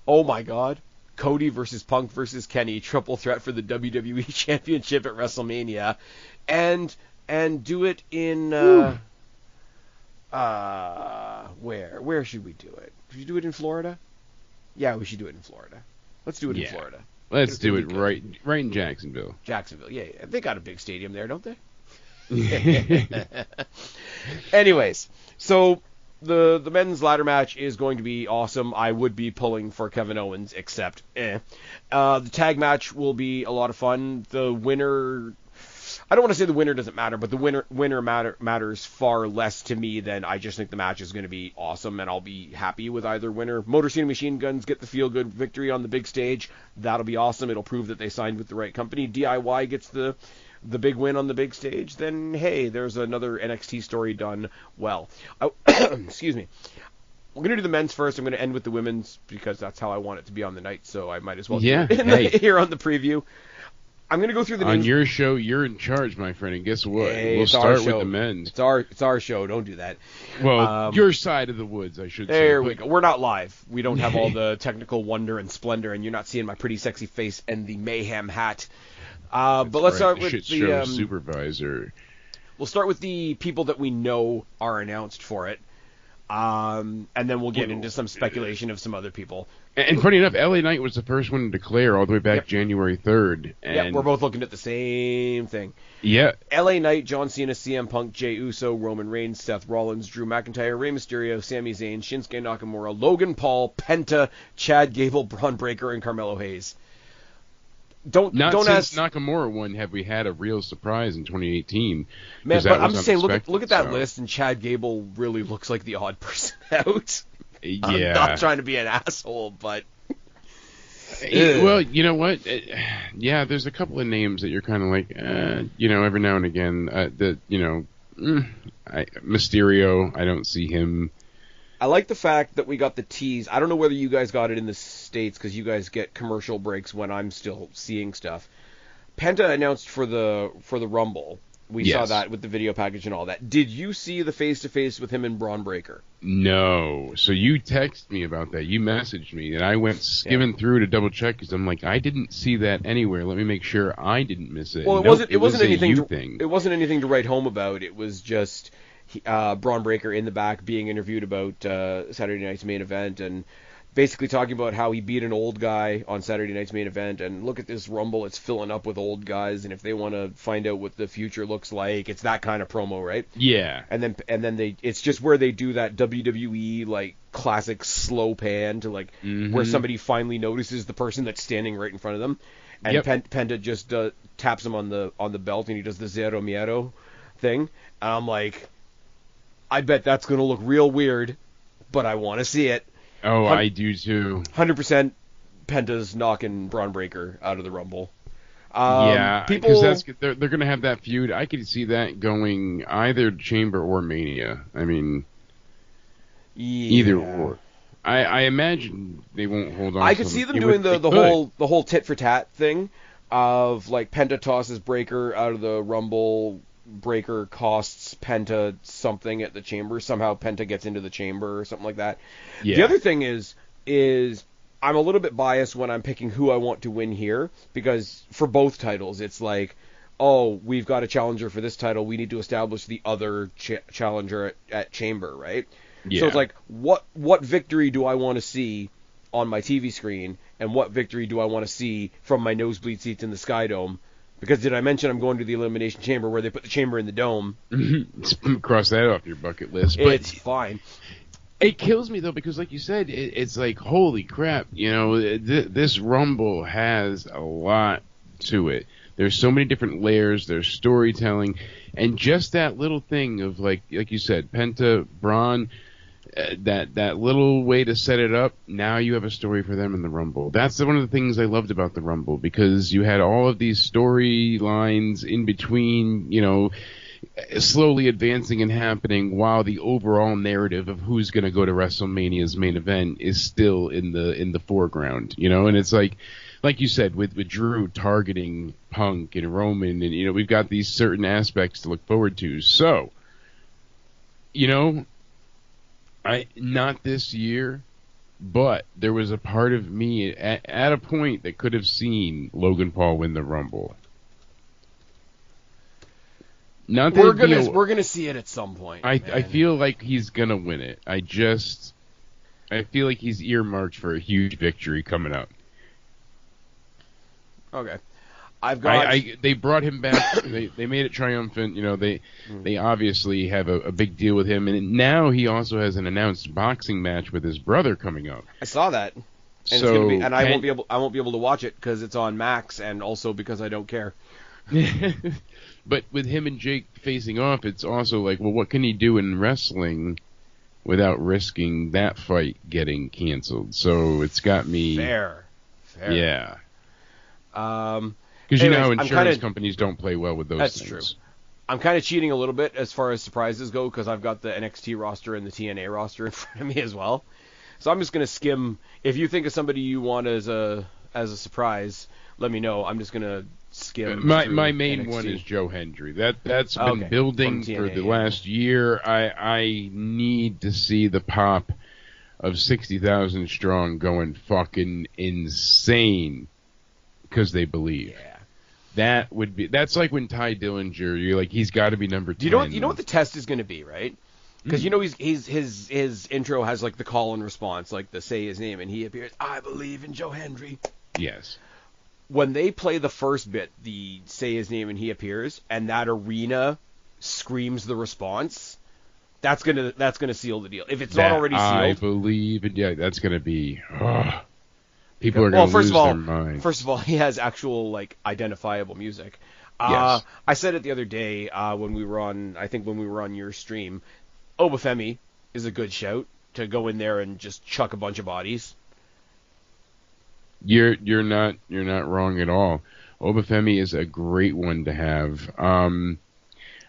Oh my God, Cody versus Punk versus Kenny, triple threat for the WWE Championship at WrestleMania, and do it in where should we do it? Should we do it in Florida? Yeah, we should do it in Florida. Let's do it in Florida. Let's do it right in Jacksonville. Yeah. They got a big stadium there, don't they? Anyways, so the men's ladder match is going to be awesome. I would be pulling for Kevin Owens, except the tag match will be a lot of fun. The winner, I don't want to say the winner doesn't matter, but the winner matters far less to me than I just think the match is going to be awesome, and I'll be happy with either winner. Motor City Machine Guns get the feel-good victory on the big stage. That'll be awesome. It'll prove that they signed with the right company. DIY gets the big win on the big stage. Then, hey, there's another NXT story done well. Excuse me. We're going to do the men's first. I'm going to end with the women's because that's how I want it to be on the night, so I might as well do it here on the preview. I'm going to go through the names. On your show, you're in charge, my friend, and guess what? We'll start with the men's. It's our show. Don't do that. Well, your side of the woods, I should say. There we go. We're not live. We don't have all the technical wonder and splendor, and you're not seeing my pretty sexy face and the mayhem hat. But let's start with the show supervisor. We'll start with the people that we know are announced for it. And then we'll get into some speculation of some other people. And funny enough, LA Knight was the first one to declare all the way back Yep. January 3rd. And Yeah, we're both looking at the same thing. Yeah. LA Knight, John Cena, CM Punk, Jey Uso, Roman Reigns, Seth Rollins, Drew McIntyre, Rey Mysterio, Sami Zayn, Shinsuke Nakamura, Logan Paul, Penta, Chad Gable, Braun Breaker, and Carmelo Hayes. Don't since ask Nakamura won have we had a real surprise in 2018. man, that but I'm was just saying, look at unexpected, that so. list, and Chad Gable really looks like the odd person out. Yeah. I'm not trying to be an asshole, but Well, you know what? Yeah, there's a couple of names that you're kind of like, every now and again. Mysterio, I don't see him. I like the fact that we got the tease. I don't know whether you guys got it in the States because you guys get commercial breaks when I'm still seeing stuff. Penta announced for the Rumble. We saw that with the video package and all that. Did you see the face-to-face with him and Braun Breaker? No. So you texted me about that. You messaged me, and I went skimming through to double check because I'm like, I didn't see that anywhere. Let me make sure I didn't miss it. Well, it wasn't anything. It wasn't anything to write home about. It was just Braun Breaker in the back being interviewed about Saturday Night's Main Event and basically talking about how he beat an old guy on Saturday Night's Main Event, and look at this Rumble, it's filling up with old guys, and if they want to find out what the future looks like, it's that kind of promo, right? Yeah. And then it's just where they do that WWE like classic slow pan to like where somebody finally notices the person that's standing right in front of them, and Penta just taps him on the belt, and he does the Zero Miedo thing, and I'm like, I bet that's gonna look real weird, but I want to see it. Oh, I do too. 100% Penta's knocking Braun Breaker out of the Rumble. Because they're going to have that feud. I could see that going either Chamber or Mania. I mean, either or. I imagine they won't hold on. I could see them doing the whole tit for tat thing of like Penta tosses Breaker out of the Rumble. Breaker costs Penta something at the Chamber. Somehow Penta gets into the Chamber or something like that. Yeah. The other thing is I'm a little bit biased when I'm picking who I want to win here, because for both titles it's like, oh, we've got a challenger for this title, we need to establish the other challenger at Chamber, right? Yeah. So it's like, what victory do I want to see on my TV screen, and what victory do I want to see from my nosebleed seats in the Sky Dome? Because did I mention I'm going to the Elimination Chamber where they put the chamber in the dome? Cross that off your bucket list. But it's fine. It kills me, though, because like you said, it's like, holy crap, this Rumble has a lot to it. There's so many different layers, there's storytelling, and just that little thing of, like you said, Penta, Braun, that little way to set it up, now you have a story for them in the Rumble. That's one of the things I loved about the Rumble, because you had all of these storylines in between, slowly advancing and happening while the overall narrative of who's going to go to WrestleMania's main event is still in the foreground, and it's like you said, with Drew targeting Punk and Roman, and we've got these certain aspects to look forward to. So, not this year, but there was a part of me at a point that could have seen Logan Paul win the Rumble. Not that we're gonna see it at some point. I feel like he's gonna win it. I feel like he's earmarked for a huge victory coming up. Okay. They brought him back. They made it triumphant. They obviously have a big deal with him, and now he also has an announced boxing match with his brother coming up. I saw that, and I won't be able to watch it because it's on Max, and also because I don't care. But with him and Jake facing off, it's also like, well, what can he do in wrestling without risking that fight getting canceled? So it's got me fair. Yeah. Because insurance companies don't play well with those things. That's true. I'm kind of cheating a little bit as far as surprises go, because I've got the NXT roster and the TNA roster in front of me as well. So I'm just going to skim. If you think of somebody you want as a surprise, let me know. I'm just going to skim. My main NXT. One is Joe Hendry. That's been building for the last year. I need to see the pop of 60,000 strong going fucking insane because they believe. Yeah. That's like when Ty Dillinger, you're like, he's got to be number 10. You know what the test is going to be, right? Because you know his intro has like the call and response, like the say his name and he appears. I believe in Joe Hendry. Yes. When they play the first bit, the say his name and he appears, and that arena screams the response, that's gonna seal the deal. If it's not already sealed, I believe in, yeah, that's gonna be. People are gonna lose their minds. First of all, he has actual like identifiable music. Yes. I said it the other day when we were on your stream. Obafemi is a good shout to go in there and just chuck a bunch of bodies. You're not wrong at all. Obafemi is a great one to have.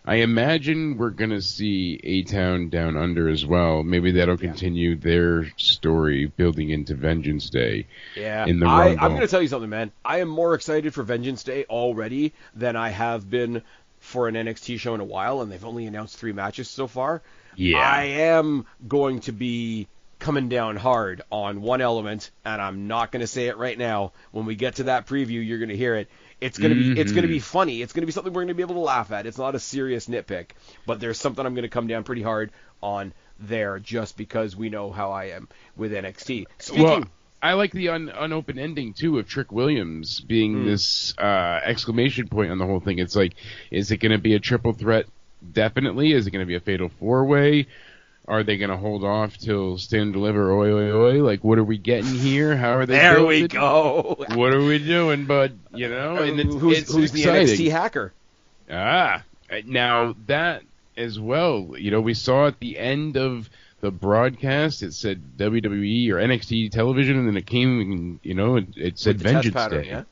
I imagine we're gonna see A-Town Down Under as well. Maybe that'll continue their story building into Vengeance Day. Yeah, in the Rumble. I'm gonna tell you something, man. I am more excited for Vengeance Day already than I have been for an NXT show in a while, and they've only announced 3 matches so far. Yeah. I am going to be coming down hard on one element, and I'm not going to say it right now. When we get to that preview, you're going to hear it. It's going to be funny. It's going to be something we're going to be able to laugh at. It's not a serious nitpick, but there's something I'm going to come down pretty hard on there just because we know how I am with NXT. Well, I like the unopened ending too of Trick Williams being this exclamation point on the whole thing. It's like, is it going to be a triple threat? Definitely. Is it going to be a fatal 4-way? Are they going to hold off till Stand and Deliver? Oi, oi, oi. Like, what are we getting here? How are they There building? we go. What are we doing, bud? You know, and who's the NXT hacker? Now that as well. You know, we saw at the end of the broadcast, it said WWE or NXT television, and then it came, you know, it said Vengeance Day. Yeah?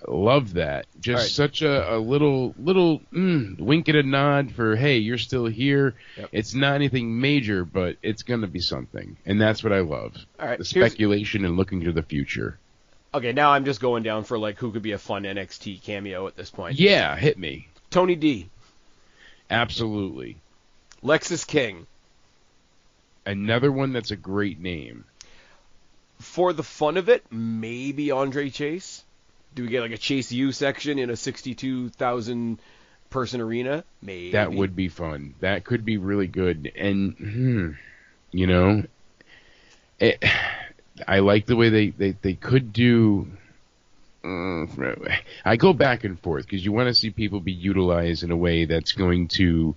Love that. Just such a little wink and a nod for, hey, you're still here. Yep. It's not anything major, but it's going to be something. And that's what I love. All right. The speculation and looking to the future. Okay, now I'm just going down for, like, who could be a fun NXT cameo at this point. Yeah, hit me. Tony D. Absolutely. Lexis King. Another one that's a great name. For the fun of it, maybe Andre Chase. Do we get like a Chase U section in a 62,000 person arena? Maybe. That would be fun. That could be really good. And, you know, I like the way they could do. I go back and forth because you want to see people be utilized in a way that's going to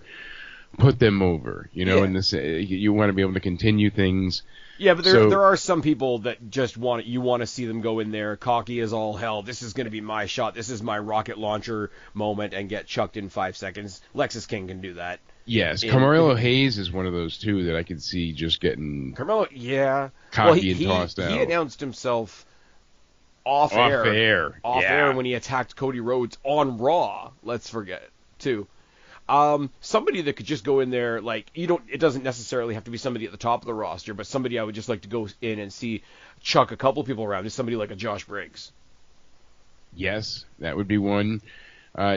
put them over. You know, and you want to be able to continue things. Yeah, but there are some people that just want to see them go in there cocky as all hell. This is going to be my shot. This is my rocket launcher moment, and get chucked in 5 seconds. Lexis King can do that. Yes, Carmelo Hayes is one of those too that I could see just getting cocky and tossed out. He announced himself off air when he attacked Cody Rhodes on Raw. Let's forget it too. Somebody that could just go in there, like, it doesn't necessarily have to be somebody at the top of the roster, but somebody I would just like to go in and see chuck a couple people around is somebody like a Josh Briggs. Yes, that would be one.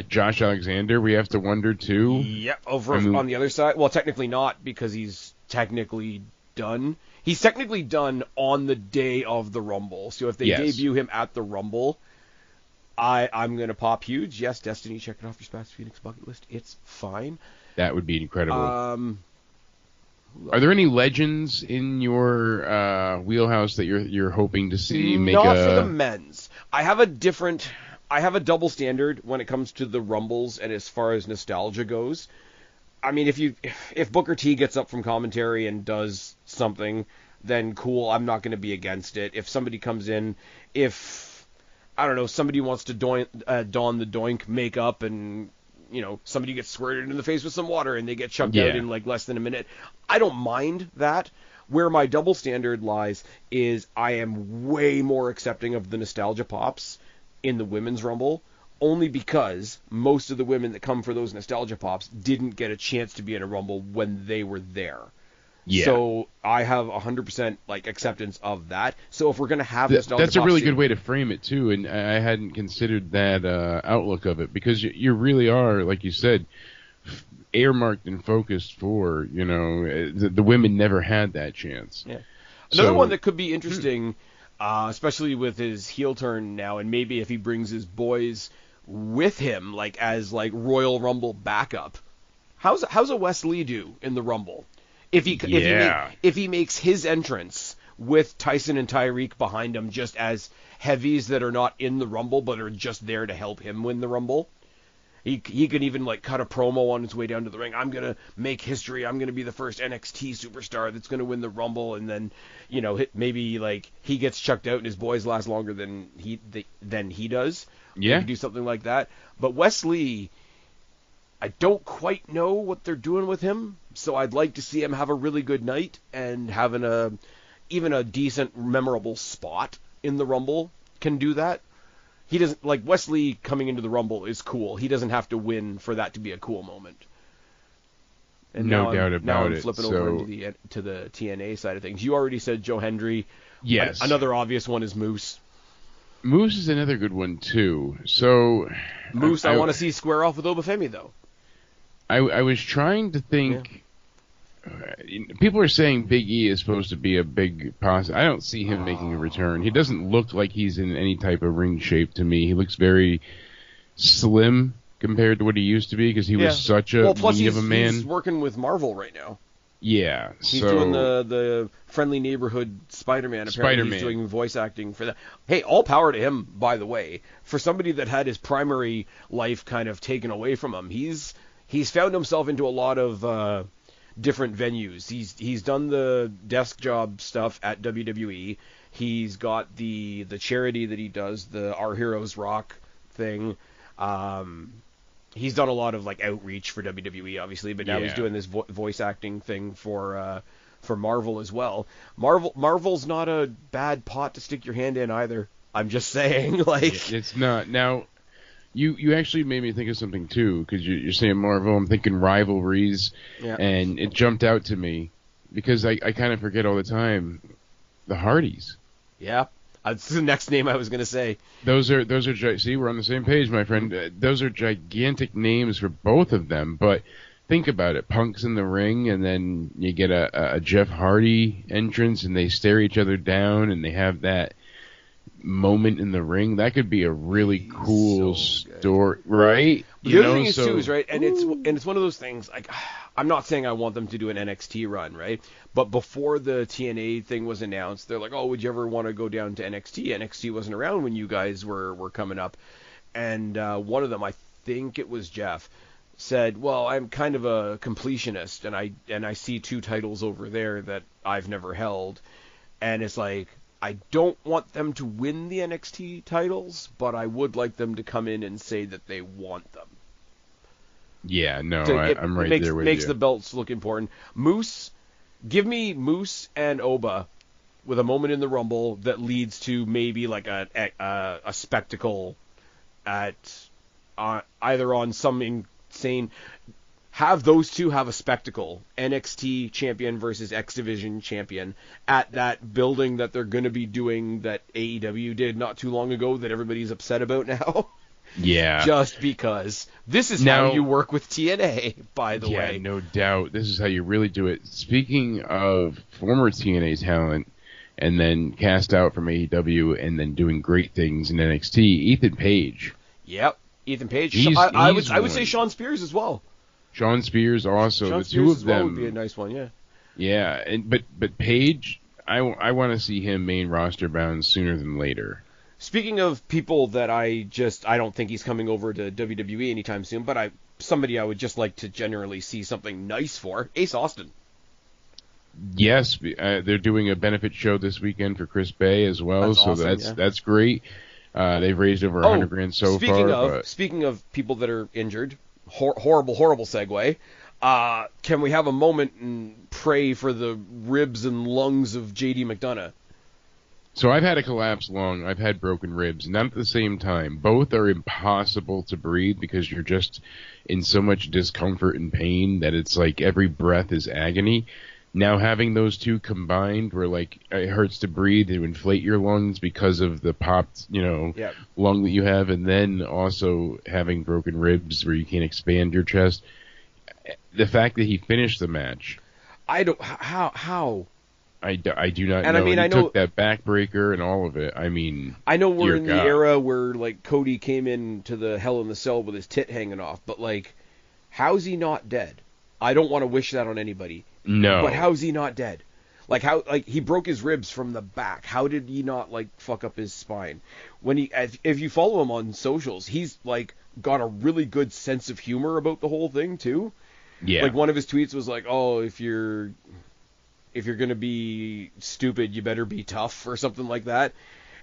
Josh Alexander, we have to wonder too. Yep, on the other side. Well, technically not, because he's technically done. He's technically done on the day of the Rumble. So if they debut him at the Rumble, I'm going to pop huge. Yes, Destiny, check it off your Spaz Phoenix bucket list. It's fine. That would be incredible. Are there any legends in your wheelhouse that you're hoping to see Not for the men's. I have a double standard when it comes to the Rumbles and as far as nostalgia goes. I mean, if Booker T gets up from commentary and does something, then cool, I'm not going to be against it. If somebody comes in, I don't know, somebody wants to don the Doink makeup and, you know, somebody gets squirted in the face with some water and they get chucked out in like less than a minute. I don't mind that. Where my double standard lies is I am way more accepting of the nostalgia pops in the women's Rumble, only because most of the women that come for those nostalgia pops didn't get a chance to be in a Rumble when they were there. Yeah. So I have 100% like acceptance of that. So if we're gonna have nostalgia, that's a really good way to frame it too. And I hadn't considered that outlook of it, because you really are, like you said, earmarked and focused for, you know, the women never had that chance. Yeah. Another one that could be interesting, especially with his heel turn now, and maybe if he brings his boys with him, like as like Royal Rumble backup. how's a Wes Lee do in the Rumble? If he makes his entrance with Tyson and Tyreek behind him, just as heavies that are not in the Rumble but are just there to help him win the Rumble. He could even like cut a promo on his way down to the ring. I'm gonna make history. I'm gonna be the first NXT superstar that's gonna win the Rumble, and then maybe like he gets chucked out and his boys last longer than he does. Yeah, he could do something like that. But Wes Lee, I don't quite know what they're doing with him, so I'd like to see him have a really good night and having even a decent, memorable spot in the Rumble can do that. He doesn't like Wes Lee coming into the Rumble is cool. He doesn't have to win for that to be a cool moment. And no doubt about it. Now I'm flipping over to the TNA side of things. You already said Joe Hendry. Yes. Another obvious one is Moose. Moose is another good one too. So Moose, I want to see square off with Obafemi though. I was trying to think. Yeah. People are saying Big E is supposed to be a big I don't see him making a return. He doesn't look like he's in any type of ring shape to me. He looks very slim compared to what he used to be because he was such a meat of a man. He's working with Marvel right now. Yeah. He's doing the friendly neighborhood Spider-Man. Apparently he's doing voice acting for that. Hey, all power to him, by the way. For somebody that had his primary life kind of taken away from him, he's found himself into a lot of different venues. He's done the desk job stuff at WWE. He's got the charity that he does, the Our Heroes Rock thing. He's done a lot of like outreach for WWE, obviously, but now he's doing this voice acting thing for Marvel as well. Marvel's not a bad pot to stick your hand in either. I'm just saying, like it's not now. You actually made me think of something, too, because you're saying Marvel. I'm thinking rivalries, and it jumped out to me because I kind of forget all the time. The Hardys. Yeah, that's the next name I was going to say. Those are see, we're on the same page, my friend. Those are gigantic names for both of them, but think about it. Punk's in the ring, and then you get a Jeff Hardy entrance, and they stare each other down, and they have that moment in the ring. That could be a really cool story, right? The other thing is too is right, and it's one of those things. Like, I'm not saying I want them to do an NXT run, right? But before the TNA thing was announced, they're like, "Oh, would you ever want to go down to NXT?" NXT wasn't around when you guys were coming up, and one of them, I think it was Jeff, said, "Well, I'm kind of a completionist, and I see two titles over there that I've never held," and it's like, I don't want them to win the NXT titles, but I would like them to come in and say that they want them. Yeah, no, I'm right there with you. It makes the belts look important. Moose, give me Moose and Oba with a moment in the Rumble that leads to maybe like a spectacle at either on some insane. Have those two have a spectacle, NXT champion versus X Division champion, at that building that they're going to be doing that AEW did not too long ago that everybody's upset about now. Yeah. Just because. This is how you work with TNA, by the way. Yeah, no doubt. This is how you really do it. Speaking of former TNA talent and then cast out from AEW and then doing great things in NXT, Ethan Page. Yep, Ethan Page. I would say Shawn Spears as well. Shawn Spears also. Shawn the Spears two of as them would be a nice one, yeah. Yeah, but Page, I want to see him main roster bound sooner than later. Speaking of people that I don't think he's coming over to WWE anytime soon, but somebody I would just like to generally see something nice for, Ace Austin. Yes, they're doing a benefit show this weekend for Chris Bay as well, that's great. They've raised over $100,000 so far. Speaking of people that are injured, horrible segue. Can we have a moment and pray for the ribs and lungs of JD McDonough? So I've had a collapsed lung. I've had broken ribs. Not at the same time. Both are impossible to breathe because you're just in so much discomfort and pain that it's like every breath is agony. Now having those two combined where like it hurts to breathe, to inflate your lungs because of the popped, lung that you have, and then also having broken ribs where you can't expand your chest. The fact that he finished the match. How? I do not and know. I mean, he I know, took that backbreaker and all of it. I mean, I know we're in the era where like Cody came in to the Hell in the Cell with his tit hanging off, but like, how's he not dead? I don't want to wish that on anybody. No. But how's he not dead? Like how he broke his ribs from the back. How did he not like fuck up his spine? When if you follow him on socials, he's like got a really good sense of humor about the whole thing too. Yeah. Like one of his tweets was like, "Oh, if you're gonna be stupid, you better be tough," or something like that.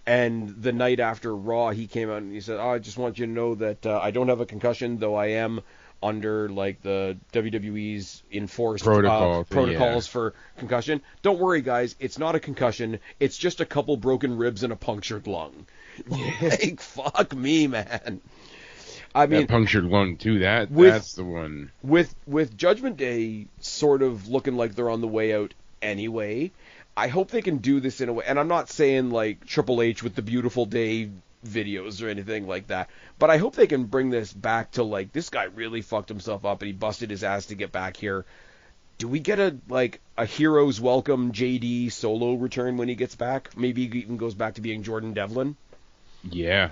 And the night after Raw, he came out and he said, "Oh, I just want you to know that I don't have a concussion, though I am under like the WWE's enforced protocols for concussion. Don't worry, guys, it's not a concussion. It's just a couple broken ribs and a punctured lung." Like, fuck me, man. I mean, that punctured lung too. That's the one. With Judgment Day sort of looking like they're on the way out anyway, I hope they can do this in a way. And I'm not saying like Triple H with the Beautiful Day videos or anything like that, but I hope they can bring this back to like, this guy really fucked himself up and he busted his ass to get back here. Do we get a hero's welcome JD solo return when he gets back? Maybe he even goes back to being Jordan Devlin. Yeah.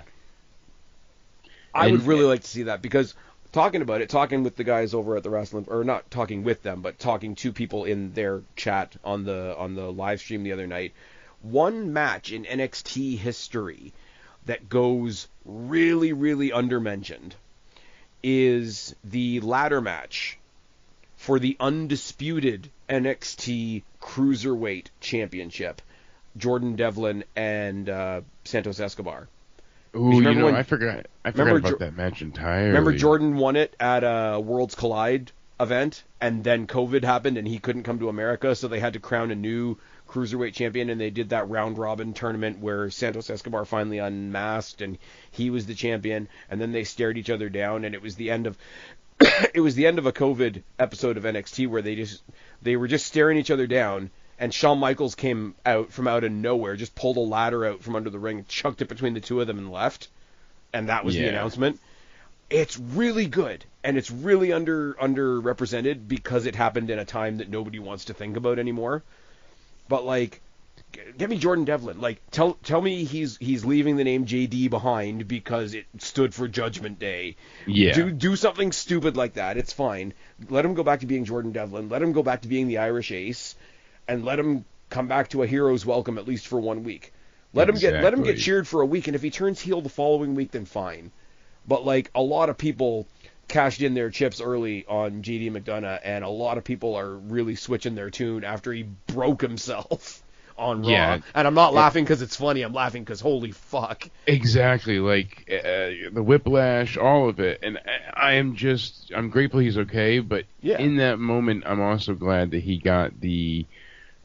I would really like to see that, because talking with the guys over at the wrestling, or not talking with them, but talking to people in their chat on the live stream the other night, one match in NXT history that goes really, really undermentioned is the ladder match for the undisputed NXT Cruiserweight Championship, Jordan Devlin and Santos Escobar. Ooh, I forgot about that match entirely. Remember Jordan won it at a Worlds Collide event, and then COVID happened and he couldn't come to America, so they had to crown a new Cruiserweight champion, and they did that round-robin tournament where Santos Escobar finally unmasked, and he was the champion, and then they stared each other down, and it was the end of it was the end of a COVID episode of NXT where they were just staring each other down, and Shawn Michaels came out from out of nowhere, just pulled a ladder out from under the ring, chucked it between the two of them, and left, and that was the announcement. It's really good, and it's really underrepresented because it happened in a time that nobody wants to think about anymore. But like, get me Jordan Devlin. Like, tell me he's leaving the name JD behind because it stood for Judgment Day. Yeah. Do something stupid like that. It's fine. Let him go back to being Jordan Devlin. Let him go back to being the Irish Ace, and let him come back to a hero's welcome at least for 1 week. Let him get cheered for a week, and if he turns heel the following week, then fine. But like, a lot of people cashed in their chips early on JD McDonough, and a lot of people are really switching their tune after he broke himself on Raw. And I'm not laughing because it's funny. I'm laughing because holy fuck. Exactly. Like, the whiplash, all of it. And I'm grateful he's okay, but in that moment, I'm also glad that he got the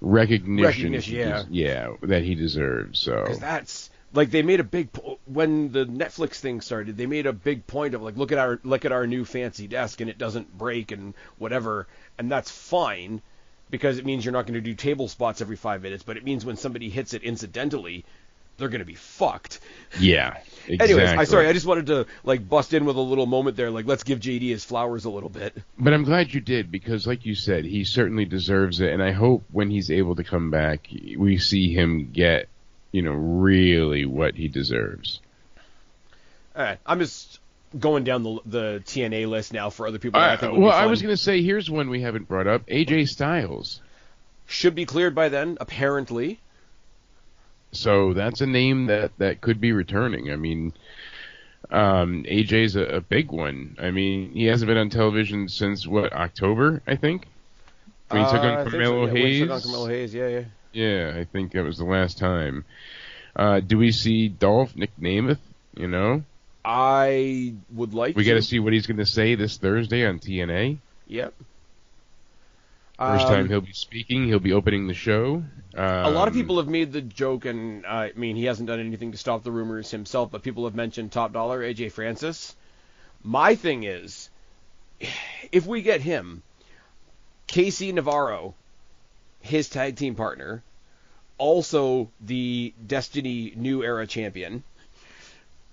recognition that he deserves. So, because that's like, they made a big when the Netflix thing started, they made a big point of like, look at our new fancy desk and it doesn't break and whatever, and that's fine because it means you're not going to do table spots every 5 minutes, but it means when somebody hits it incidentally, they're going to be fucked. Yeah, exactly. Anyways, I just wanted to like bust in with a little moment there, like, let's give JD his flowers a little bit. But I'm glad you did, because like you said, he certainly deserves it, and I hope when he's able to come back, we see him get, really what he deserves. All right, I'm just going down the TNA list now for other people that I think would be Well, fun. I was going to say, here's one we haven't brought up. AJ Styles. Should be cleared by then, apparently. So that's a name that could be returning. I mean, AJ's a big one. I mean, he hasn't been on television since, October, I think? When he took on Carmelo Hayes? When he took on Carmelo Hayes, yeah. Yeah, I think that was the last time. Do we see Dolph Nick Namath, I would like We got to see what he's going to say this Thursday on TNA. Yep. First time he'll be speaking. He'll be opening the show. A lot of people have made the joke, and I mean, he hasn't done anything to stop the rumors himself, but people have mentioned top dollar AJ Francis. My thing is, if we get him, Casey Navarro, his tag team partner, also the Destiny New Era champion,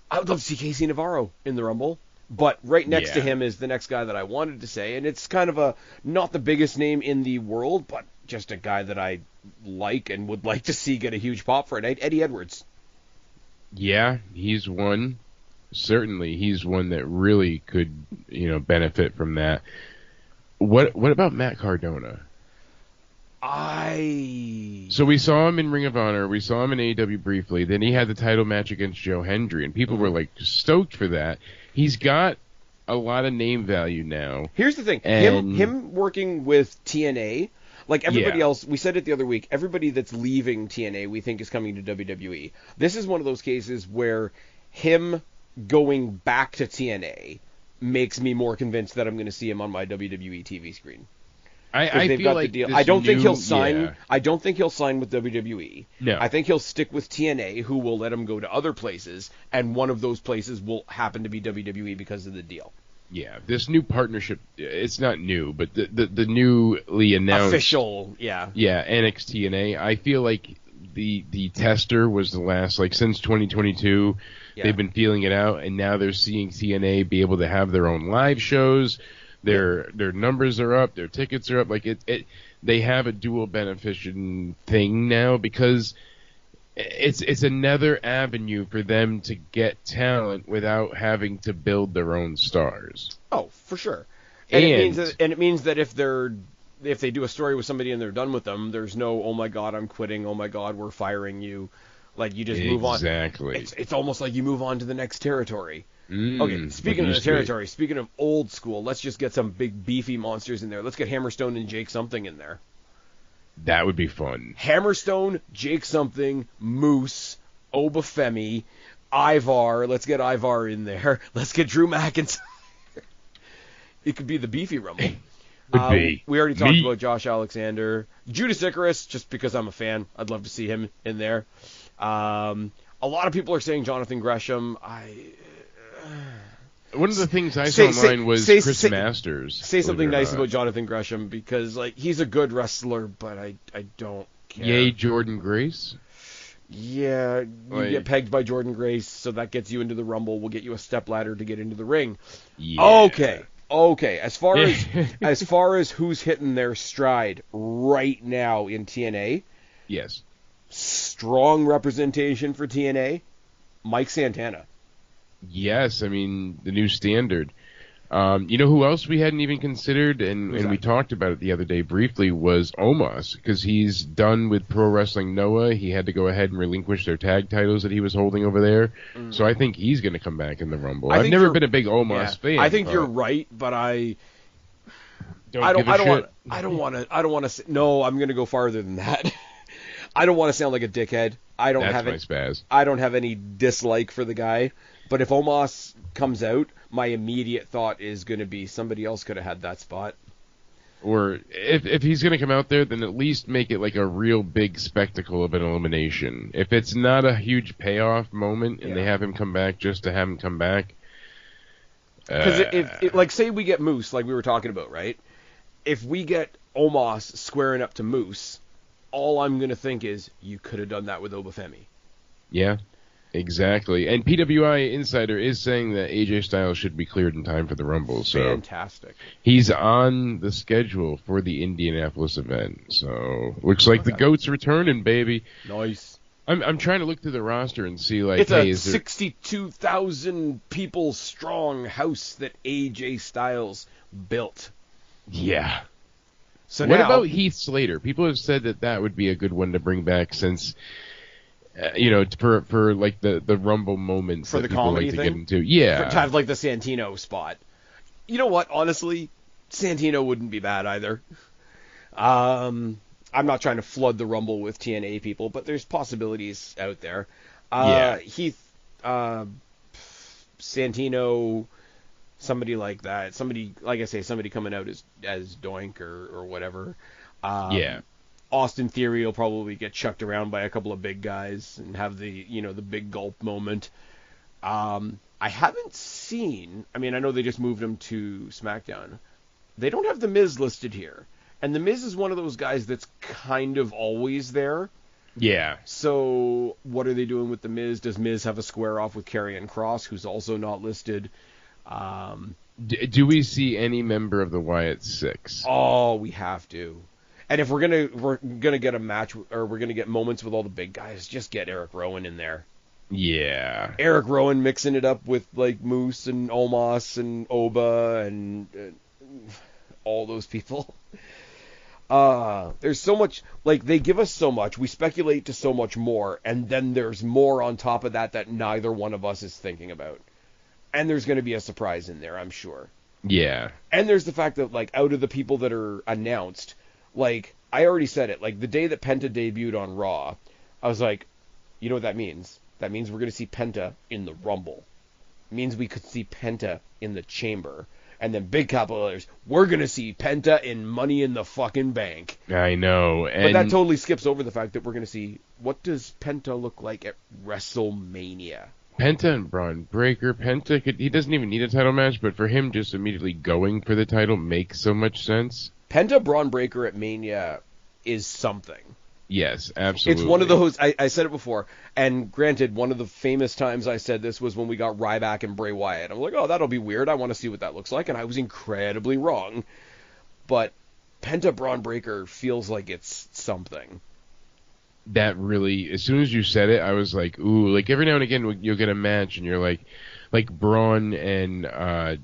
I would love to see Casey Navarro in the Rumble. But right next to him is the next guy that I wanted to say, and it's kind of not the biggest name in the world, but just a guy that I like and would like to see get a huge pop for it. Eddie Edwards. Yeah, he's one. Certainly, he's one that really could, benefit from that. What about Matt Cardona? So we saw him in Ring of Honor. We saw him in AEW briefly. Then he had the title match against Joe Hendry, and people were like stoked for that. He's got a lot of name value now. Here's the thing: him working with TNA, like everybody else. We said it the other week. Everybody that's leaving TNA, we think is coming to WWE. This is one of those cases where him going back to TNA makes me more convinced that I'm going to see him on my WWE TV screen. I feel like the deal. I don't think he'll sign. Yeah. I don't think he'll sign with WWE. No. I think he'll stick with TNA, who will let him go to other places, and one of those places will happen to be WWE because of the deal. Yeah, this new partnership, it's not new, but the newly announced official, NXT. I feel like the tester was the last, like, since 2022. Yeah. They've been feeling it out, and now they're seeing TNA be able to have their own live shows. Their numbers are up, their tickets are up. Like they have a dual beneficial thing now because it's another avenue for them to get talent without having to build their own stars. Oh, for sure. And it means that if they do a story with somebody and they're done with them, there's no, oh my God, I'm quitting. Oh my God, we're firing you. Like, you just move on. Exactly. It's almost like you move on to the next territory. Okay, speaking of the territory, speaking of old school, let's just get some big beefy monsters in there. Let's get Hammerstone and Jake Something in there. That would be fun. Hammerstone, Jake Something, Moose, Obafemi, Ivar. Let's get Ivar in there. Let's get Drew McIntyre. It could be the beefy rumble. Would be. We already talked about Josh Alexander. Judas Icarus, just because I'm a fan. I'd love to see him in there. A lot of people are saying Jonathan Gresham. One of the things I saw online was Chris Masters. Say something nice about Jonathan Gresham, because like he's a good wrestler, but I don't care. Yay, Jordan Grace? Yeah, you get pegged by Jordan Grace, so that gets you into the Rumble. We'll get you a stepladder to get into the ring. Yeah. Okay. As far as who's hitting their stride right now in TNA, yes, strong representation for TNA, Mike Santana. Yes, I mean, the new standard. You know who else we hadn't even considered, and we talked about it the other day briefly, was Omos, because he's done with Pro Wrestling Noah. He had to go ahead and relinquish their tag titles that he was holding over there. So I think he's going to come back in the Rumble. I've never been a big Omos fan. I think you're right, but I don't want to. No, I'm going to go farther than that. I don't want to sound like a dickhead. Spaz. I don't have any dislike for the guy. But if Omos comes out, my immediate thought is going to be somebody else could have had that spot. Or if he's going to come out there, then at least make it like a real big spectacle of an elimination. If it's not a huge payoff moment and they have him come back just to have him come back. Because like, say we get Moose, like we were talking about, right? If we get Omos squaring up to Moose, all I'm going to think is, you could have done that with Obafemi. Yeah. Exactly. And PWI Insider is saying that AJ Styles should be cleared in time for the Rumble. So fantastic. He's on the schedule for the Indianapolis event. So looks like the GOAT's returning, baby. Nice. I'm trying to look through the roster and see, like, it's a 62,000 people strong house that AJ Styles built. Yeah. So what about Heath Slater? People have said that would be a good one to bring back since... for like the Rumble moments for that the people comedy like to thing? get into. Yeah. To have like the Santino spot. You know what? Honestly, Santino wouldn't be bad either. I'm not trying to flood the Rumble with TNA people, but there's possibilities out there. Heath, Santino, somebody like that. Somebody, like I say, somebody coming out as Doink or whatever. Austin Theory will probably get chucked around by a couple of big guys and have the big gulp moment. I haven't seen, I know they just moved him to SmackDown. They don't have The Miz listed here. And The Miz is one of those guys that's kind of always there. Yeah. So what are they doing with The Miz? Does Miz have a square off with Karrion Kross, who's also not listed? Do we see any member of the Wyatt Six? Oh, we have to. And if we're gonna get a match, or we're gonna get moments with all the big guys, just get Eric Rowan in there. Yeah. Eric Rowan mixing it up with like Moose and Omos and Oba and all those people. There's so much, like, they give us so much, we speculate to so much more, and then there's more on top of that neither one of us is thinking about. And there's going to be a surprise in there, I'm sure. Yeah. And there's the fact that, like, out of the people that are announced, like, I already said it, like, the day that Penta debuted on Raw, I was like, you know what that means? That means we're going to see Penta in the Rumble. It means we could see Penta in the Chamber. And then big capital letters, we're going to see Penta in Money in the fucking Bank. I know. But that totally skips over the fact that we're going to see, what does Penta look like at WrestleMania? Penta and Braun Breaker. Penta, he doesn't even need a title match, but for him just immediately going for the title makes so much sense. Penta Braun Breaker at Mania is something. Yes, absolutely. It's one of those, I said it before, and granted, one of the famous times I said this was when we got Ryback and Bray Wyatt. I'm like, oh, that'll be weird. I want to see what that looks like, and I was incredibly wrong. But Penta Braun Breaker feels like it's something. That really, as soon as you said it, I was like, ooh, like every now and again you'll get a match and you're like Braun and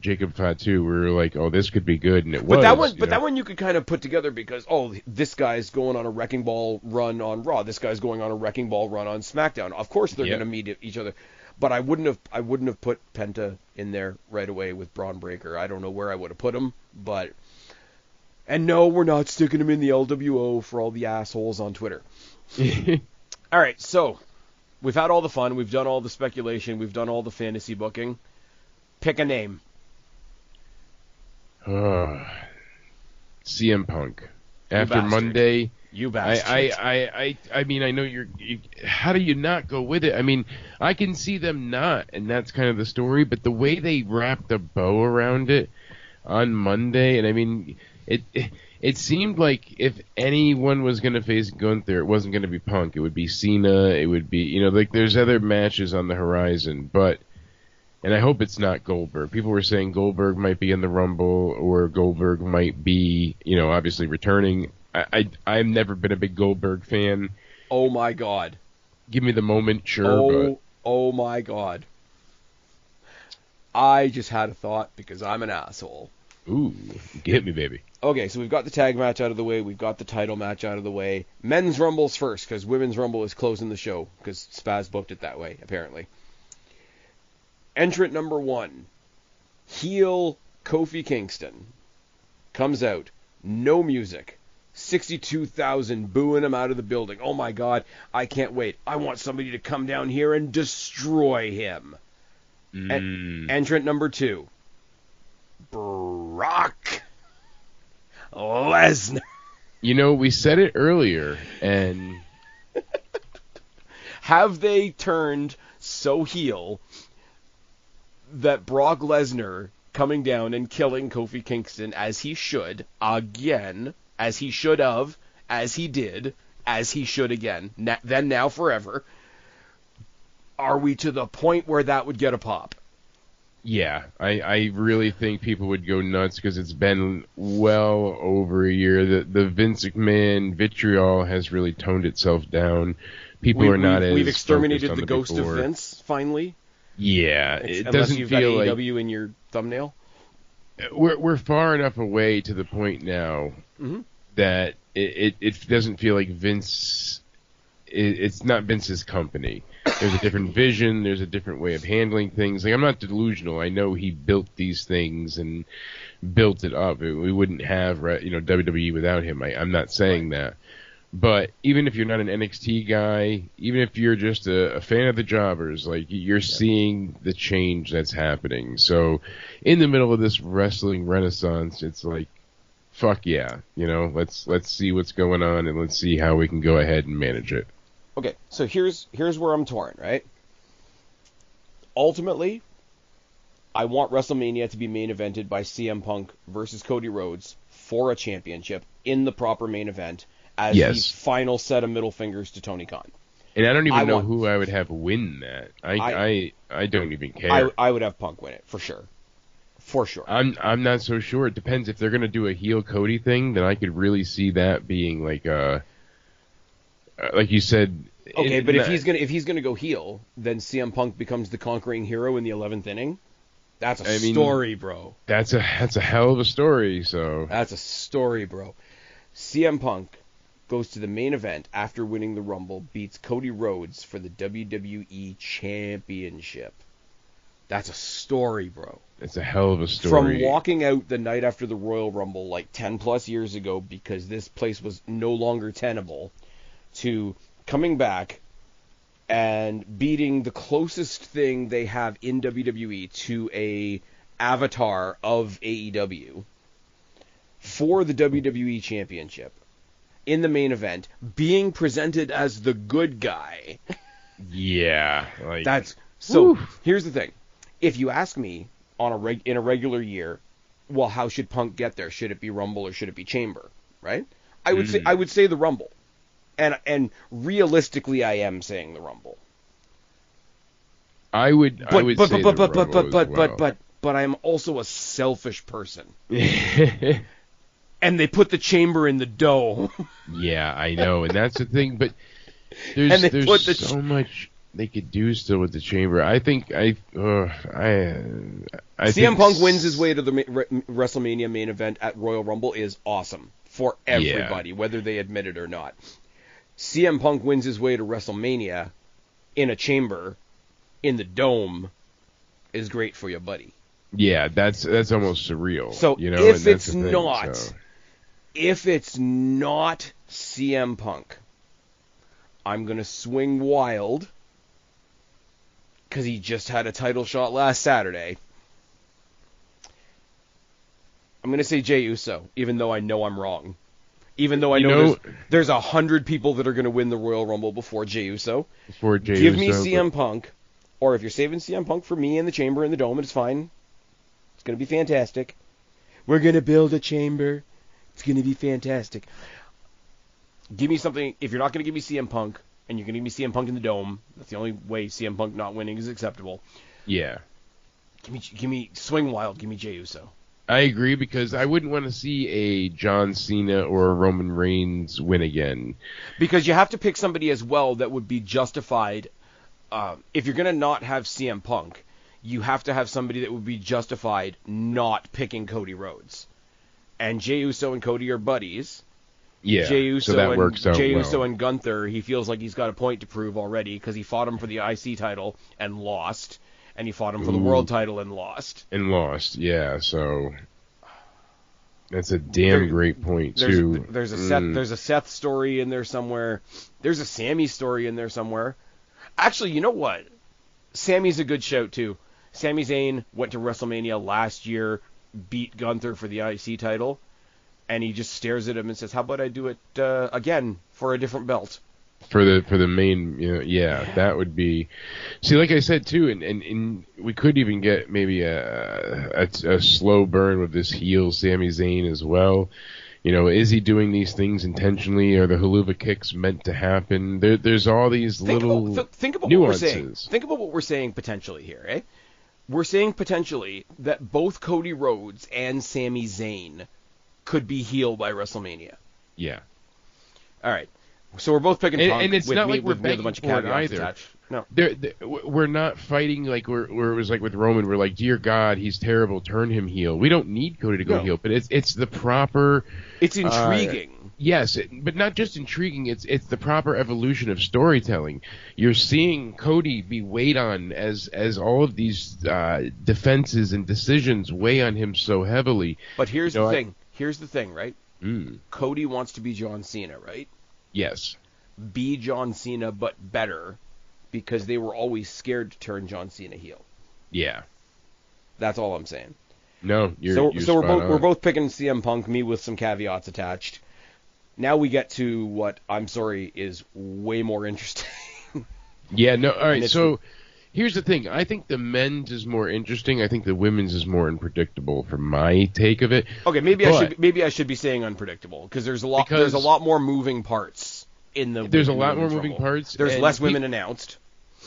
Jacob Fatu were like, oh, this could be good, and it was. That one you could kind of put together because, oh, this guy's going on a Wrecking Ball run on Raw, this guy's going on a Wrecking Ball run on SmackDown. Of course they're going to meet each other, but I wouldn't have put Penta in there right away with Braun Breaker. I don't know where I would have put him, but. And no, we're not sticking him in the LWO for all the assholes on Twitter. All right, so we've had all the fun. We've done all the speculation. We've done all the fantasy booking. Pick a name. CM Punk. After Monday. You bastard. I mean, I know how do you not go with it? I mean, I can see them not, and that's kind of the story, but the way they wrapped a bow around it on Monday, and I mean, it seemed like if anyone was going to face Gunther, it wasn't going to be Punk. It would be Cena. It would be, like there's other matches on the horizon, and I hope it's not Goldberg. People were saying Goldberg might be in the Rumble or Goldberg might be, obviously returning. I've never been a big Goldberg fan. Oh my God. Give me the moment, sure. Oh my God. I just had a thought because I'm an asshole. Ooh, get me, baby. Okay, so we've got the tag match out of the way. We've got the title match out of the way. Men's Rumble's first, because Women's Rumble is closing the show, because Spaz booked it that way, apparently. Entrant number 1, heel Kofi Kingston, comes out. No music. 62,000 booing him out of the building. Oh my God, I can't wait. I want somebody to come down here and destroy him. Entrant number 2, Brock Lesnar. We said it earlier, and have they turned so heel that Brock Lesnar coming down and killing Kofi Kingston as he should again, as he should have, as he did, as he should again, then now forever, are we to the point where that would get a pop? Yeah, I really think people would go nuts because it's been well over a year. The Vince McMahon vitriol has really toned itself down. People are not as we've exterminated focused on the ghost before. of Vince finally. Yeah, it unless doesn't you've feel got like AEW in your thumbnail. We're far enough away to the point now that it doesn't feel like Vince. It's not Vince's company. There's a different vision. There's a different way of handling things. Like, I'm not delusional. I know he built these things and built it up. We wouldn't have WWE without him. I'm not saying that. But even if you're not an NXT guy, even if you're just a fan of the jobbers, like, you're seeing the change that's happening. So in the middle of this wrestling renaissance, it's like, fuck yeah, let's see what's going on and let's see how we can go ahead and manage it. Okay, so here's where I'm torn, right? Ultimately, I want WrestleMania to be main evented by CM Punk versus Cody Rhodes for a championship in the proper main event as the final set of middle fingers to Tony Khan. And I don't even know who I would have win that. I don't even care. I would have Punk win it, for sure. For sure. I'm not so sure. It depends. If they're going to do a heel Cody thing, then I could really see that being like you said. Okay, but if he's gonna go heel, then CM Punk becomes the conquering hero in the 11th inning. That's a story, bro. That's a hell of a story. So that's a story, bro. CM Punk goes to the main event after winning the Rumble, beats Cody Rhodes for the WWE Championship. That's a story, bro. It's a hell of a story. From walking out the night after the Royal Rumble like 10 plus years ago because this place was no longer tenable, to coming back and beating the closest thing they have in WWE to a avatar of AEW for the WWE Championship in the main event, being presented as the good guy. Yeah, like that's so. Whew. Here's the thing: if you ask me in a regular year, well, how should Punk get there? Should it be Rumble or should it be Chamber? Right? I would say the Rumble, and realistically, I am saying the Rumble. I would say the Rumble, but I'm also a selfish person. And they put the Chamber in the Dome. Yeah, I know, and that's the thing. But there's so much they could do still with the Chamber. I think CM Punk wins his way to the WrestleMania main event at Royal Rumble is awesome for everybody, whether they admit it or not. CM Punk wins his way to WrestleMania in a Chamber in the Dome is great for your buddy. Yeah, that's almost surreal. So if it's not CM Punk, I'm gonna swing wild because he just had a title shot last Saturday. I'm gonna say Jey Uso, even though I know I'm wrong. Even though I know there's 100 people that are gonna win the Royal Rumble before Jey Uso. Give me CM Punk, or if you're saving CM Punk for me in the Chamber in the Dome, it's fine. It's going to be fantastic. We're going to build a Chamber. It's going to be fantastic. Give me something. If you're not going to give me CM Punk, and you're going to give me CM Punk in the Dome, that's the only way CM Punk not winning is acceptable. Yeah. Give me swing wild. Give me Jey Uso. I agree, because I wouldn't want to see a John Cena or a Roman Reigns win again. Because you have to pick somebody as well that would be justified. If you're going to not have CM Punk, you have to have somebody that would be justified not picking Cody Rhodes. And Jey Uso and Cody are buddies. Yeah, Jey Uso so that works out Jey well. Uso and Gunther, he feels like he's got a point to prove already because he fought him for the IC title and lost. And he fought him for the world title and lost. Yeah, so that's a damn great point, too. There's a Seth story in there somewhere. There's a Sammy story in there somewhere. Actually, you know what? Sammy's a good shout, too. Sami Zayn went to WrestleMania last year, beat Gunther for the IC title, and he just stares at him and says, how about I do it again for a different belt? For the main, that would be... See, like I said, too, and we could even get maybe a slow burn with this heel Sami Zayn as well. Is he doing these things intentionally? Are the haluva kicks meant to happen? There's all these think about nuances. What we're saying. Think about what we're saying potentially here, eh? We're saying potentially that both Cody Rhodes and Sami Zayn could be healed by WrestleMania. Yeah. All right. So we're both picking Punk. And it's not like we're begging a bunch of for it caveats either. attached. No. We're not fighting like where it was like with Roman. We're like, dear God, he's terrible. Turn him heel. We don't need Cody to go heel, but it's the proper. It's intriguing. Yes, but not just intriguing. It's the proper evolution of storytelling. You're seeing Cody be weighed on as all of these defenses and decisions weigh on him so heavily. But here's the thing. Here's the thing, right? Cody wants to be John Cena, right? Yes. Be John Cena, but better, because they were always scared to turn John Cena heel. Yeah. That's all I'm saying. No, you're we're both picking CM Punk, me with some caveats attached. Now we get to what, I'm sorry, is way more interesting. Yeah, no, all right, so here's the thing. I think the men's is more interesting. I think the women's is more unpredictable from my take of it. Okay, maybe I should be saying unpredictable, because there's a lot more moving parts in the There's a lot more moving parts. There's less women announced.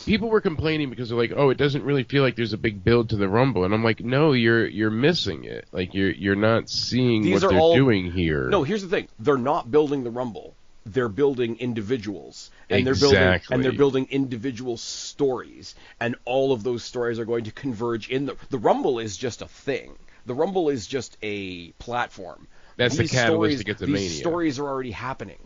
People were complaining because they're like, "Oh, it doesn't really feel like there's a big build to the Rumble," and I'm like, "No, you're missing it. Like you're not seeing what they're doing here." No, here's the thing: they're not building the Rumble. they're building individuals, and Exactly. they're building individual stories, and all of those stories are going to converge in the Rumble is just a thing. The Rumble is just a platform. That's the catalyst to get to Mania. These stories are already happening.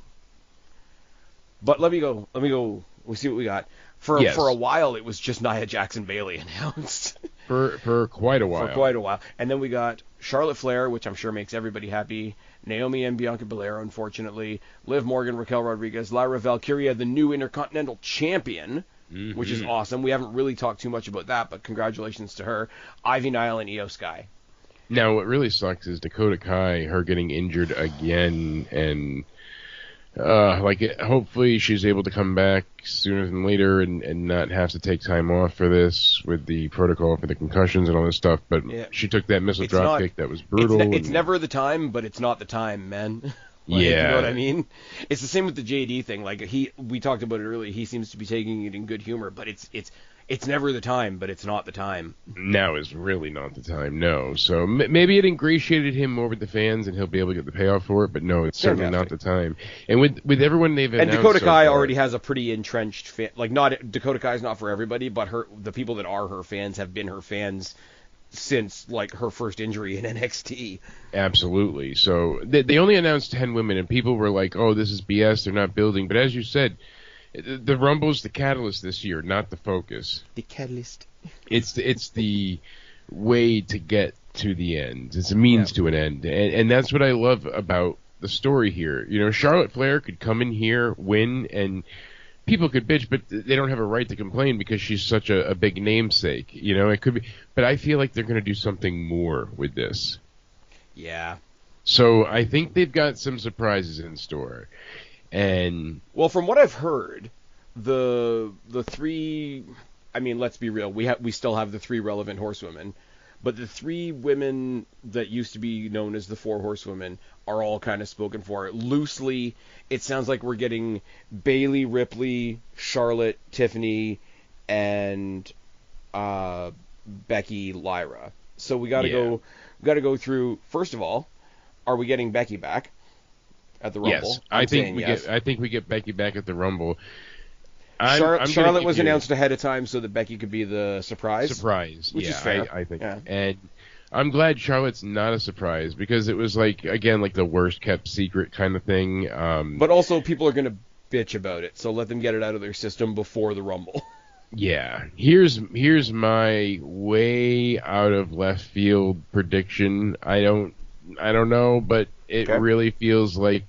But let me go. We'll see what we got. For a while, it was just Nia Jackson Bailey announced. For quite a while. For quite a while. And then we got Charlotte Flair, which I'm sure makes everybody happy. Naomi and Bianca Belair, unfortunately. Liv Morgan, Raquel Rodriguez, Lyra Valkyria, the new Intercontinental Champion, which is awesome. We haven't really talked too much about that, but congratulations to her. Ivy Nile and Io Sky. Now, what really sucks is Dakota Kai, her getting injured again, and hopefully she's able to come back sooner than later and not have to take time off for this with the protocol for the concussions and all this stuff. But she took that missile drop kick that was brutal. It's never the time, but it's not the time, man. You know what I mean? It's the same with the JD thing. We talked about it earlier. He seems to be taking it in good humor, but it's never the time, but it's not the time. Now is really not the time, no. So maybe it ingratiated him more with the fans, and he'll be able to get the payoff for it. But no, it's certainly not the time. And with everyone they've announced, and Dakota Kai already has a pretty entrenched fan. Dakota Kai's not for everybody, but the people that are her fans have been her fans since her first injury in NXT. Absolutely. So they only announced 10 women, and people were like, "Oh, this is BS. They're not building." But as you said, the Rumble's the catalyst this year, not the focus. The catalyst. It's the way to get to the end. It's a means to an end, and that's what I love about the story here. You know, Charlotte Flair could come in here, win, and people could bitch, but they don't have a right to complain because she's such a big namesake. You know, it could be, but I feel like they're going to do something more with this. Yeah. So I think they've got some surprises in store. And from what I've heard, the three, I mean, let's be real, we still have the three relevant horsewomen, but the three women that used to be known as the four horsewomen are all kind of spoken for. Loosely, it sounds like we're getting Bayley, Ripley, Charlotte, Tiffany, and Becky, Lyra. So we got to go through. First of all, are we getting Becky back at the Rumble? Yes, I think we get Becky back at the Rumble. Charlotte was announced ahead of time so that Becky could be the surprise. Which is fair. I think. Yeah. And I'm glad Charlotte's not a surprise because it was like the worst kept secret kind of thing. But also people are going to bitch about it, so let them get it out of their system before the Rumble. Yeah. Here's my way out of left field prediction. I don't know, but it really feels like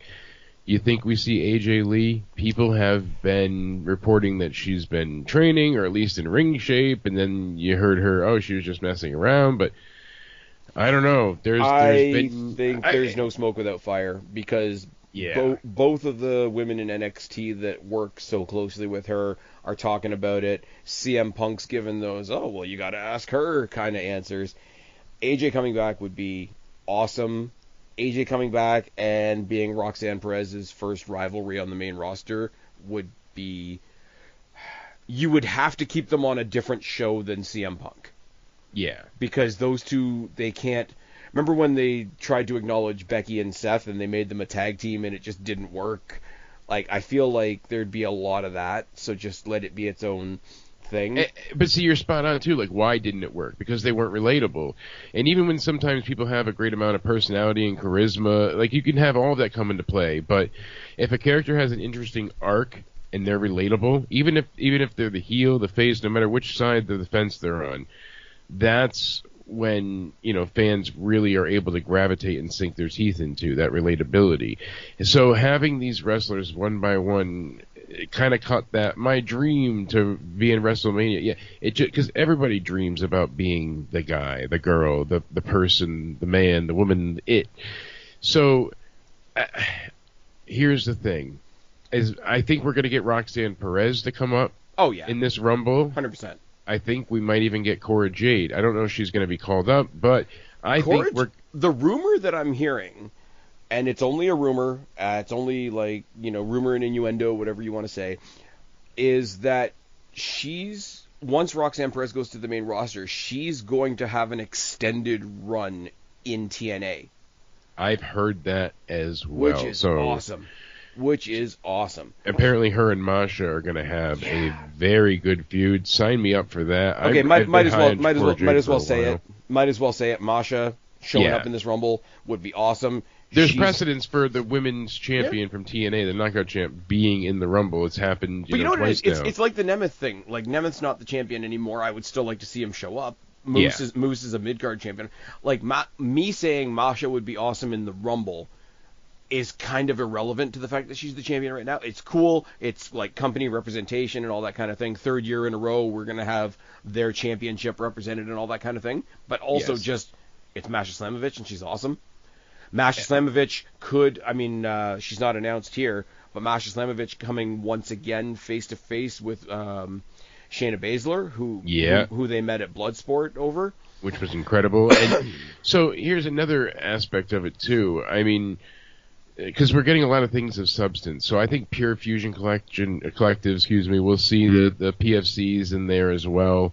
you think we see AJ Lee. People have been reporting that she's been training or at least in ring shape, and then you heard her, she was just messing around, but I don't know. I think there's no smoke without fire because both of the women in NXT that work so closely with her are talking about it. CM Punk's given those, you got to ask her kind of answers. AJ coming back would be awesome. AJ coming back and being Roxanne Perez's first rivalry on the main roster would be... You would have to keep them on a different show than CM Punk. Yeah. Because those two, they can't... Remember when they tried to acknowledge Becky and Seth and they made them a tag team and it just didn't work? I feel like there'd be a lot of that, so just let it be its own thing. But see, you're spot on too. Why didn't it work? Because they weren't relatable. And even when sometimes people have a great amount of personality and charisma, you can have all of that come into play. But if a character has an interesting arc and they're relatable, even if they're the heel, the face, no matter which side of the fence they're on, that's when fans really are able to gravitate and sink their teeth into that relatability. So having these wrestlers one by one kind of cut that my dream to be in WrestleMania. Yeah, it just because everybody dreams about being the guy, the girl, the person, the man, the woman, it. So here's the thing: is I think we're going to get Roxanne Perez to come up. Oh yeah, in this Rumble, 100%. I think we might even get Cora Jade. I don't know if she's going to be called up, but think the rumor that I'm hearing. And it's only a rumor, it's only rumor and innuendo, whatever you want to say, is that once Roxanne Perez goes to the main roster, she's going to have an extended run in TNA. I've heard that as well. Which is awesome. which is awesome. Apparently, her and Masha are going to have a very good feud. Sign me up for that. Okay, I've might been as high well on might as well Cora might Jade as well for a say while. it. Might as well say it. Masha showing Yeah. up in this Rumble would be awesome. There's precedence for the women's champion from TNA, the knockout champ, being in the Rumble. It's happened, But you know what it twice is? now. It's like the Nemeth thing. Like, Nemeth's not the champion anymore. I would still like to see him show up. Moose is a mid-card champion. Like, me saying Masha would be awesome in the Rumble is kind of irrelevant to the fact that she's the champion right now. It's cool. It's like company representation and all that kind of thing. Third year in a row, we're going to have their championship represented and all that kind of thing. But also it's Masha Slamovich, and she's awesome. Masha Slamovich she's not announced here, but Masha Slamovich coming once again face-to-face with Shayna Baszler, who they met at Bloodsport over. Which was incredible. And so here's another aspect of it, too. I mean, because we're getting a lot of things of substance. So I think Pure Fusion Collective, we'll see the PFCs in there as well.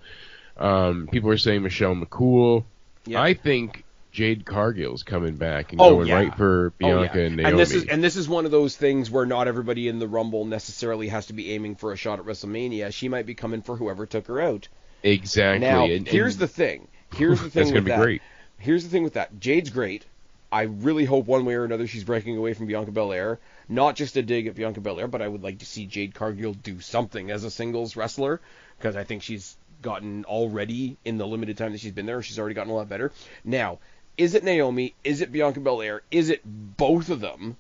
People are saying Michelle McCool. Yep. I think Jade Cargill's coming back and going right for Bianca and Naomi. And this is one of those things where not everybody in the Rumble necessarily has to be aiming for a shot at WrestleMania. She might be coming for whoever took her out. Exactly. Now, here's the thing. Here's the thing that's with gonna be great. Here's the thing with that. Jade's great. I really hope one way or another she's breaking away from Bianca Belair. Not just a dig at Bianca Belair, but I would like to see Jade Cargill do something as a singles wrestler, because I think she's gotten already, in the limited time that she's been there, she's already gotten a lot better. Now, is it Naomi? Is it Bianca Belair? Is it both of them?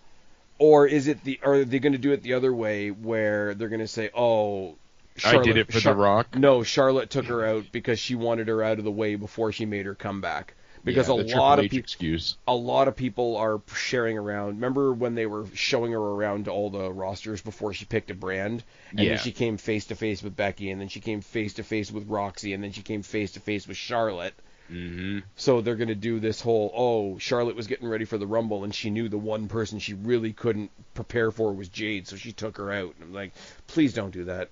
Or are they going to do it the other way, where they're going to say, oh, Charlotte, I did it for The Rock? No, Charlotte took her out because she wanted her out of the way before she made her comeback. Because a lot of people are sharing around. Remember when they were showing her around to all the rosters before she picked a brand? And then she came face-to-face with Becky, and then she came face-to-face with Roxy, and then she came face-to-face with Charlotte. Mm-hmm. So they're going to do this whole, Charlotte was getting ready for the Rumble, and she knew the one person she really couldn't prepare for was Jade, so she took her out. And I'm like, please don't do that.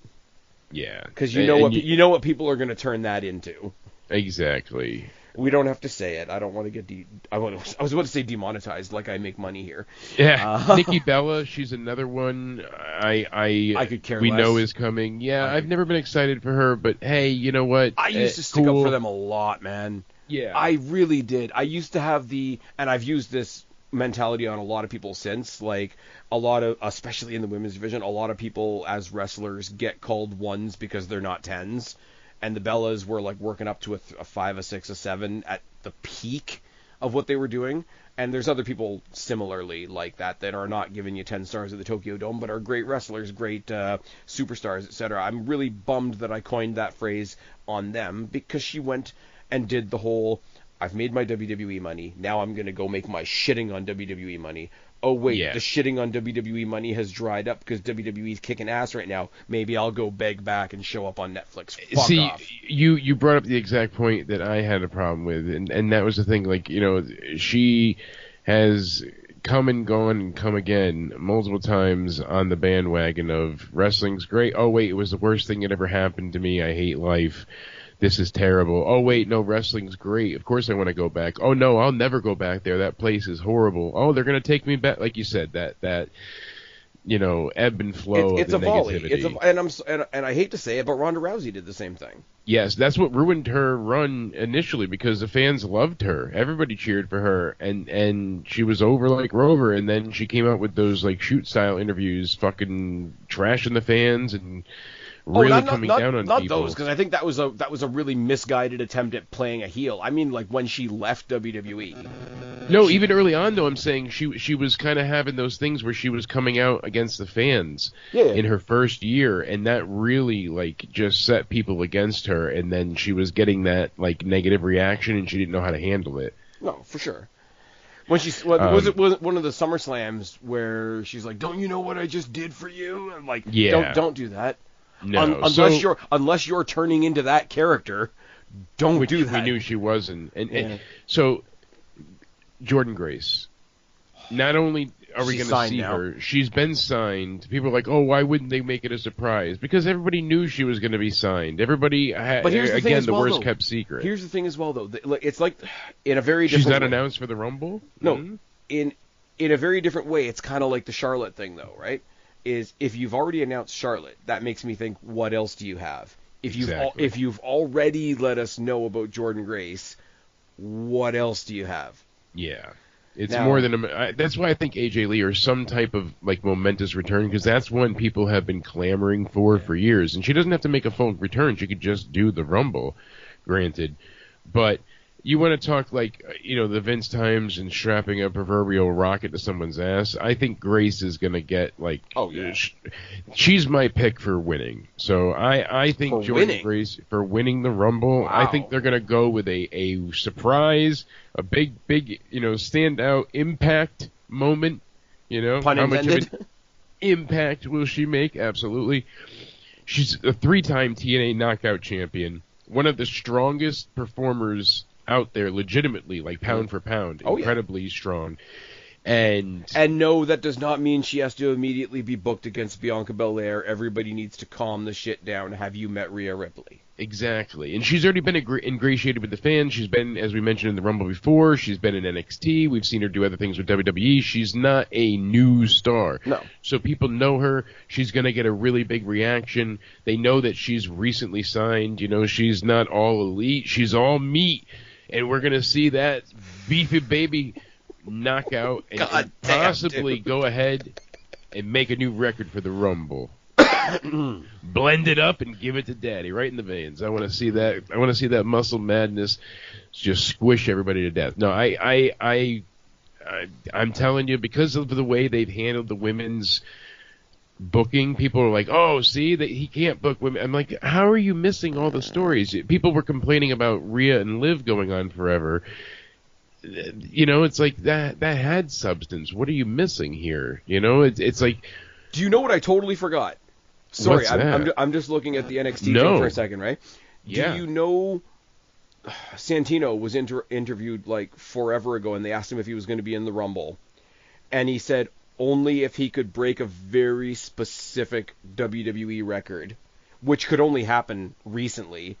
Yeah. Because you know what people are going to turn that into. Exactly. We don't have to say it. I don't want to get I was about to say demonetized, like I make money here. Yeah, Nikki Bella, she's another one. I could care we less. know is coming. Yeah, I've never been excited for her, but hey, you know what? I used to stick up for them a lot, man. Yeah, I really did. I used to have and I've used this mentality on a lot of people since. Like a lot of, especially in the women's division, a lot of people as wrestlers get called ones because they're not tens. And the Bellas were like working up to a 5, a 6, a 7 at the peak of what they were doing. And there's other people similarly like that are not giving you 10 stars at the Tokyo Dome, but are great wrestlers, great superstars, etc. I'm really bummed that I coined that phrase on them, because she went and did the whole, I've made my WWE money, now I'm going to go make my shitting on WWE money. Oh, wait, the shitting on WWE money has dried up because WWE's kicking ass right now. Maybe I'll go beg back and show up on Netflix. Fuck off. You brought up the exact point that I had a problem with, and that was the thing. Like, she has come and gone and come again multiple times on the bandwagon of wrestling's great. Oh, wait, it was the worst thing that ever happened to me. I hate life. This is terrible. Oh, wait, no, wrestling's great. Of course I want to go back. Oh, no, I'll never go back there. That place is horrible. Oh, they're going to take me back. Like you said, that ebb and flow it's of the a volley. negativity. And I hate to say it, but Ronda Rousey did the same thing. Yes, that's what ruined her run initially, because the fans loved her. Everybody cheered for her, and she was over like Rover, and then she came out with those like shoot-style interviews, fucking trashing the fans and really coming down on not people. Not those, because I think that was a really misguided attempt at playing a heel. I mean, like when she left WWE. No, even early on, though, I'm saying she was kind of having those things where she was coming out against the fans in her first year, and that really like just set people against her, and then she was getting that like negative reaction, and she didn't know how to handle it. No, for sure. When was it one of the SummerSlams where she's like, "Don't you know what I just did for you?" I'm like, don't do that. No, unless you're turning into that character, don't do that. We knew she wasn't, and so Jordan Grace. Not only are we going to see her, she's been signed. People are like, "Oh, why wouldn't they make it a surprise?" Because everybody knew she was going to be signed. Everybody, but here's the thing, the worst kept secret. Here's the thing as well, though. It's like in a very different. She's not announced for the Rumble. No, in in a very different way, it's kind of like the Charlotte thing, though, right? Is if you've already announced Charlotte, that makes me think, what else do you have? If you've already let us know about Jordynne Grace, what else do you have? Yeah. It's more than that's why I think AJ Lee or some type of like momentous return, because that's one people have been clamoring for years. And she doesn't have to make a full return; she could just do the Rumble, granted. But you want to talk like the Vince times and strapping a proverbial rocket to someone's ass. I think Grace is gonna get like she's my pick for winning. So I think Jordynne Grace for winning the Rumble. Wow. I think they're gonna go with a surprise, a big standout impact moment. Pun how much intended. of an impact will she make? Absolutely. She's a 3-time TNA Knockout champion, one of the strongest performers out there, legitimately, like pound for pound, incredibly strong. And no, that does not mean she has to immediately be booked against Bianca Belair. Everybody needs to calm the shit down. Have you met Rhea Ripley? Exactly. And she's already been ingratiated with the fans. She's been, as we mentioned in the Rumble before, she's been in NXT. We've seen her do other things with WWE. She's not a new star. No. So people know her. She's going to get a really big reaction. They know that she's recently signed. She's not all elite. She's all meat. And we're going to see that beefy baby knockout and possibly go ahead and make a new record for the Rumble. Blend it up and give it to Daddy right in the veins. I want to see that. I want to see that muscle madness just squish everybody to death. No, I'm telling you, because of the way they've handled the women's booking, people are like, "Oh, see that he can't book women." I'm like, "How are you missing all the stories?" People were complaining about Rhea and Liv going on forever. It's like that had substance. What are you missing here? It's like. Do you know what I totally forgot? Sorry, I'm just looking at the NXT thing for a second, right? Yeah. Do you know Santino was interviewed like forever ago, and they asked him if he was going to be in the Rumble, and he said only if he could break a very specific WWE record, which could only happen recently.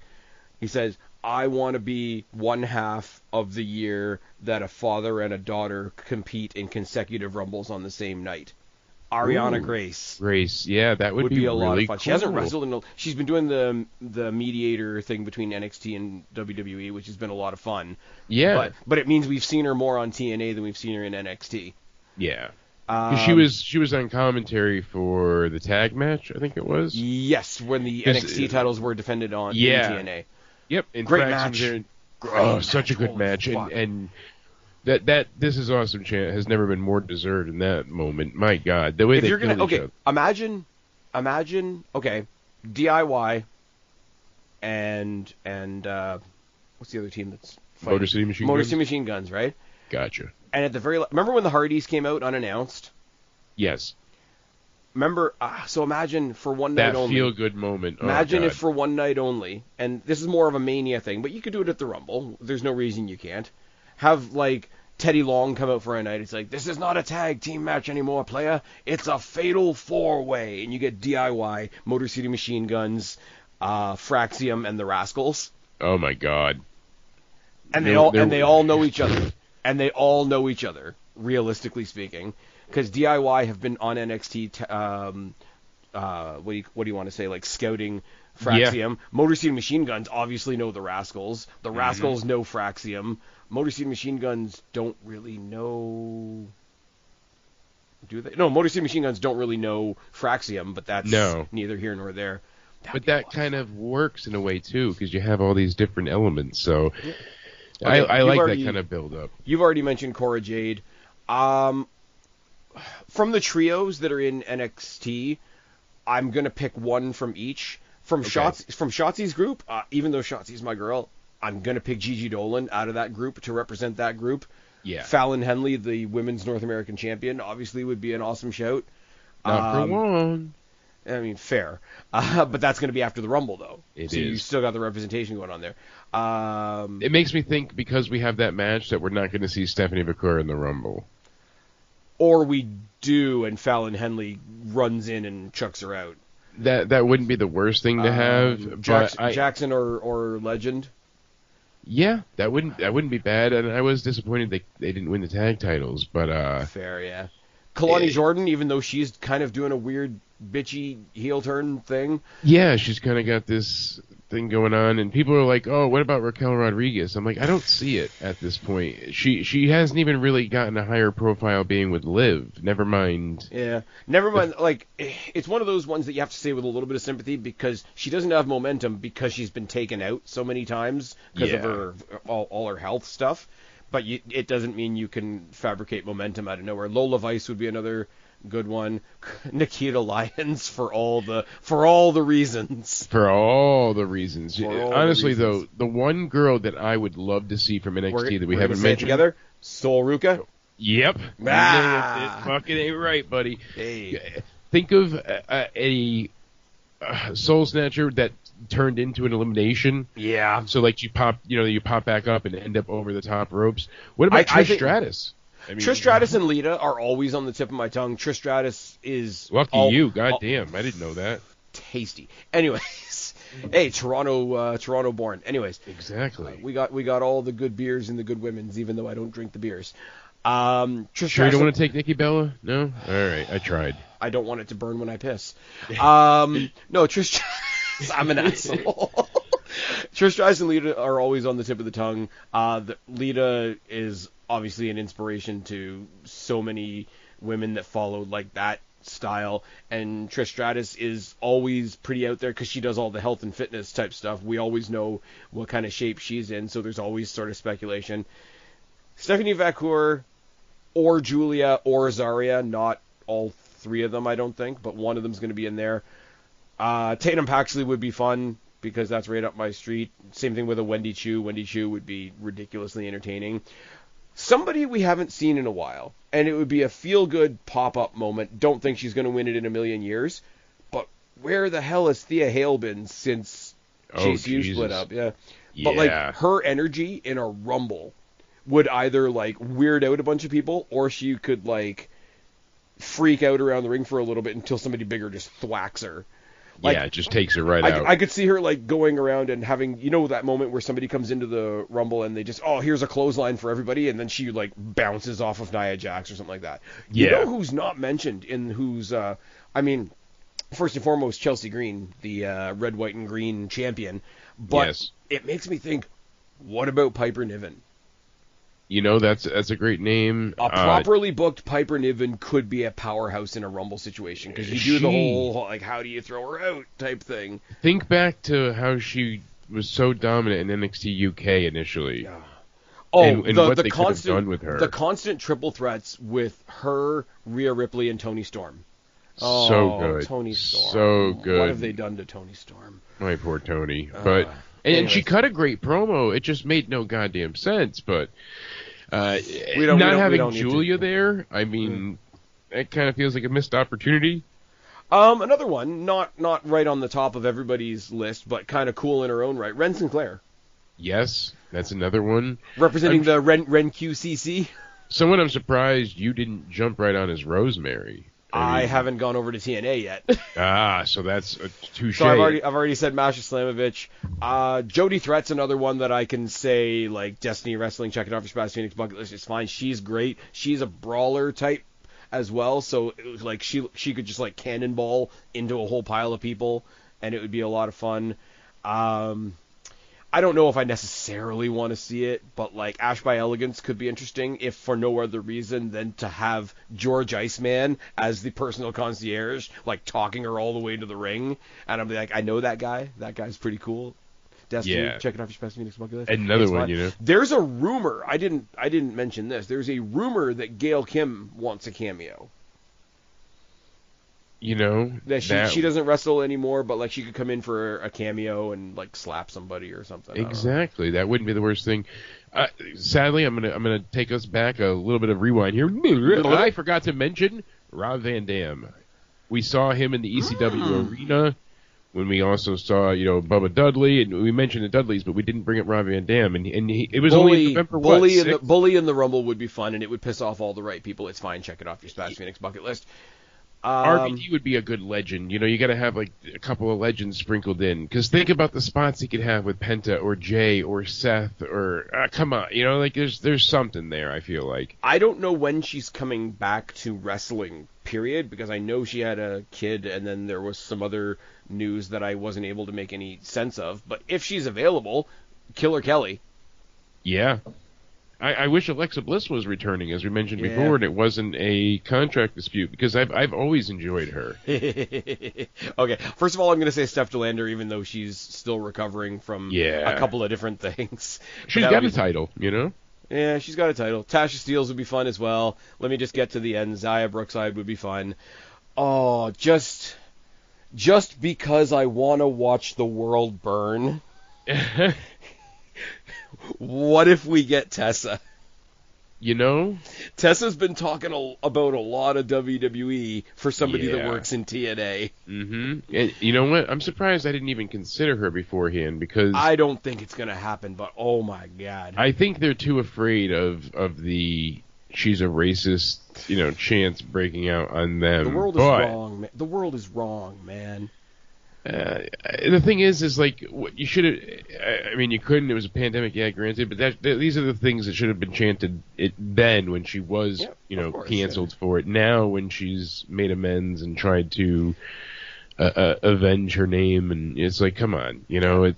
He says, I want to be one half of the year that a father and a daughter compete in consecutive Rumbles on the same night. Ariana Grace, yeah, that would be a really lot of fun. Cool. She hasn't wrestled she's been doing the mediator thing between NXT and WWE, which has been a lot of fun. Yeah, but it means we've seen her more on TNA than we've seen her in NXT. Yeah, she was on commentary for the tag match, I think it was. Yes, when the NXT titles were defended in TNA. Yep, great match. Such a good match, and. That this is awesome chant has never been more deserved in that moment. My God, the way they killed each other. Imagine, DIY and what's the other team that's fighting? Motor City Machine Guns, right? Gotcha. And at the remember when the Hardys came out unannounced? Yes. Remember, so imagine for one night only. That feel-good moment. Imagine if for one night only, and this is more of a Mania thing, but you could do it at the Rumble. There's no reason you can't. Have, like, Teddy Long come out for a night. It's like, this is not a tag team match anymore, player. It's a fatal four-way. And you get DIY, Motor City Machine Guns, Fraxium, and the Rascals. Oh, my God. And they all know each other. And they all know each other, realistically speaking. Because DIY have been on NXT, what do you want to say, like scouting Fraxium. Yeah. Motor City Machine Guns obviously know the Rascals. The Rascals know Fraxium. Motor City Machine Guns don't really know... Do they? No, Motor City Machine Guns don't really know Fraxium, but that's neither here nor there. But that kind of works in a way, too, because you have all these different elements, so... Okay, I like that kind of build-up. You've already mentioned Cora Jade. From the trios that are in NXT, I'm going to pick one from each. From Shotzi's group, even though Shotzi's my girl, I'm going to pick Gigi Dolan out of that group to represent that group. Yeah. Fallon Henley, the women's North American champion, obviously would be an awesome shout. Not for long. I mean, fair. But that's going to be after the Rumble, though. So you still got the representation going on there. It makes me think, because we have that match, that we're not going to see Stephanie McClure in the Rumble. Or we do, and Fallon Henley runs in and chucks her out. That wouldn't be the worst thing to have. Jackson or Legend. Yeah, that wouldn't be bad, and I was disappointed they didn't win the tag titles, but Fair, yeah. Kalani Jordan, even though she's kind of doing a weird bitchy heel turn thing. yeah, she's kind of got this thing going on, and people are like, "Oh, what about Raquel Rodriguez?" I'm like, I don't see it at this point. She hasn't even really gotten a higher profile being with Liv. Never mind. Yeah, never mind. Like, it's one of those ones that you have to say with a little bit of sympathy because she doesn't have momentum because she's been taken out so many times because of her all her health stuff. But it doesn't mean you can fabricate momentum out of nowhere. Lola Vice would be another good one. Nikita Lyons for all the reasons. For all the reasons. Honestly, the reasons. though, the one girl that I would love to see from NXT that we We're haven't gonna say it mentioned. together. Sol Ruka. Yep. Ah. It fucking ain't right, buddy. Hey. Think of a Soul Snatcher that turned into an elimination. Yeah. So like you pop back up and end up over the top ropes. What about Trish Stratus? I mean, Trish Stratus and Lita are always on the tip of my tongue. Trish Stratus is lucky you. Goddamn, I didn't know that. Tasty. Anyways, hey, Toronto born. Anyways, exactly. We got all the good beers and the good women's, even though I don't drink the beers. Trish sure, Stratus, you don't want to take Nikki Bella? No. All right, I tried. I don't want it to burn when I piss. No, Trish. I'm an asshole. Trish Stratus and Lita are always on the tip of the tongue. Lita is obviously an inspiration to so many women that followed like that style, and Trish Stratus is always pretty out there because she does all the health and fitness type stuff. We always know what kind of shape she's in, so there's always sort of speculation. Stephanie Vacour or Julia or Zarya, not all three of them I don't think, but one of them's going to be in there. Tatum Paxley would be fun because that's right up my street. Same thing with a Wendy Chu. Wendy Chu would be ridiculously entertaining. Somebody we haven't seen in a while, and it would be a feel-good pop-up moment. Don't think she's going to win it in a million years, but where the hell has Thea Hale been since Chase U split up? Yeah. But like her energy in a Rumble would either like weird out a bunch of people, or she could like freak out around the ring for a little bit until somebody bigger just thwacks her. Like, it just takes her right out. I could see her like going around and having, that moment where somebody comes into the Rumble and they just, here's a clothesline for everybody, and then she like bounces off of Nia Jax or something like that. You know who's not mentioned in who's, first and foremost, Chelsea Green, the red, white, and green champion. But it makes me think, what about Piper Niven? That's a great name. A properly booked Piper Niven could be a powerhouse in a Rumble situation because you do the whole like how do you throw her out type thing. Think back to how she was so dominant in NXT UK initially. Yeah. And what they could have done with her. The constant triple threats with her, Rhea Ripley, and Toni Storm. Oh, so good. Toni Storm. So good. What have they done to Toni Storm? My poor Toni. And she cut a great promo. It just made no goddamn sense, but not having Julia there, I mean, it kind of feels like a missed opportunity. Another one, not right on the top of everybody's list, but kind of cool in her own right. Ren Sinclair. Yes, that's another one. Representing the Ren QCC. Someone I'm surprised you didn't jump right on as Rosemary. I haven't gone over to TNA yet. So that's a touche. So I've already said Masha Slamovich. Jody Threat's another one that I can say, like, Destiny Wrestling, check it out for Spaz Phoenix bucket list. It's fine. She's great. She's a brawler type as well, so it was like she could just like cannonball into a whole pile of people, and it would be a lot of fun. I don't know if I necessarily want to see it, but like Ash by Elegance could be interesting, if for no other reason than to have George Iceman as the personal concierge, like talking her all the way to the ring, and I'm like, I know that guy. That guy's pretty cool. Destiny, check it out for Spaz Phoenix bucket list. Another one, There's a rumor. I didn't mention this. There's a rumor that Gail Kim wants a cameo. That she doesn't wrestle anymore, but like she could come in for a cameo and like slap somebody or something. Exactly, that wouldn't be the worst thing. Sadly, I'm gonna take us back a little bit of rewind here. I forgot to mention Rob Van Dam. We saw him in the ECW arena when we also saw Bubba Dudley, and we mentioned the Dudleys, but we didn't bring up Rob Van Dam, and it was only November Bully in the Rumble would be fun, and it would piss off all the right people. It's fine. Check it off your Spaz Phoenix bucket list. RVD would be a good legend. You know, you got to have like a couple of legends sprinkled in. Because think about the spots he could have with Penta or Jay or Seth or come on, you know, like there's something there. I feel like I don't know when she's coming back to wrestling. Period, because I know she had a kid, and then there was some other news that I wasn't able to make any sense of. But if she's available, Killer Kelly. Yeah. I wish Alexa Bliss was returning, as we mentioned Yeah. before, and it wasn't a contract dispute, because I've always enjoyed her. Okay, first of all, I'm going to say Steph Delander, even though she's still recovering from a couple of different things. She's got a title, you know? Yeah, she's got a title. Tasha Steelz would be fun as well. Let me just get to the end. Xia Brookside would be fun. Oh, just because I want to watch the world burn. What if we get Tessa? You know? Tessa's been talking about a lot of WWE for somebody that works in TNA. Mm-hmm. And you know what? I'm surprised I didn't even consider her beforehand, because I don't think it's going to happen, but oh my God. I think they're too afraid of the she's a racist, you know, chance breaking out on them. The world is wrong, man. The world is wrong, man. The thing is like, what you should have. I mean, you couldn't. It was a pandemic, yeah, granted. But these are the things that should have been chanted then when she was, canceled for it. Now, when she's made amends and tried to avenge her name, and it's like, come on, you know.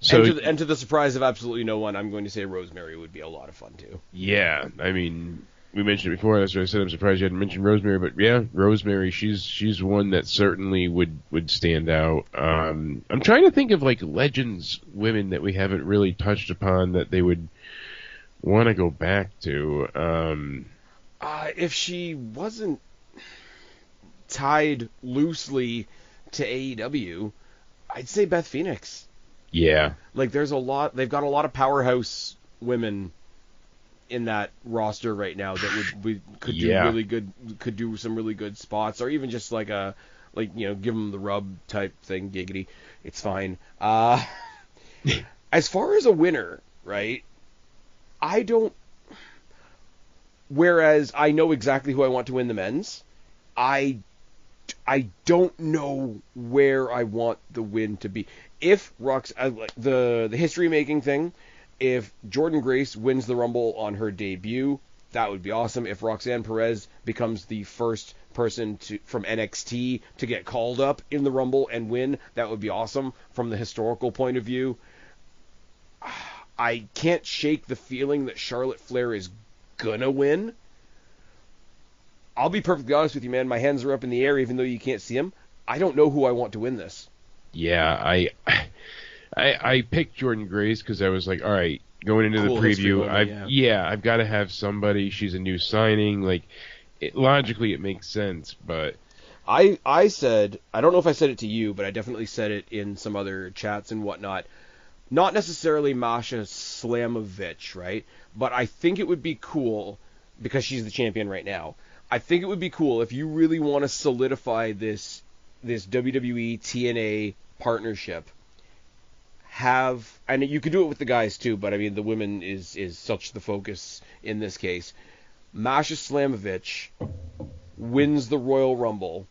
So and to the surprise of absolutely no one, I'm going to say Rosemary would be a lot of fun too. Yeah, I mean, we mentioned it before. That's what I said. I'm surprised you hadn't mentioned Rosemary, but yeah, Rosemary, she's one that certainly would stand out. I'm trying to think of like legends women that we haven't really touched upon that they would want to go back to. If she wasn't tied loosely to AEW, I'd say Beth Phoenix. Yeah. Like they've got a lot of powerhouse women in that roster right now that could do some really good spots, or even just like give them the rub type thing. Giggity, it's fine. As far as a winner, right? I don't. Whereas I know exactly who I want to win the men's, I don't know where I want the win to be. If the history making thing, if Jordynne Grace wins the Rumble on her debut, that would be awesome. If Roxanne Perez becomes the first person from NXT to get called up in the Rumble and win, that would be awesome from the historical point of view. I can't shake the feeling that Charlotte Flair is gonna win. I'll be perfectly honest with you, man. My hands are up in the air, even though you can't see them. I don't know who I want to win this. Yeah, I picked Jordynne Grace because I was like, all right, going into the preview, I've got to have somebody. She's a new signing. Like, logically, it makes sense, but I said, I don't know if I said it to you, but I definitely said it in some other chats and whatnot. Not necessarily Masha Slamovich, right? But I think it would be cool, because she's the champion right now, I think it would be cool if you really want to solidify this WWE TNA partnership. And you could do it with the guys too, but I mean the women is such the focus in this case. Masha Slamovich wins the Royal Rumble,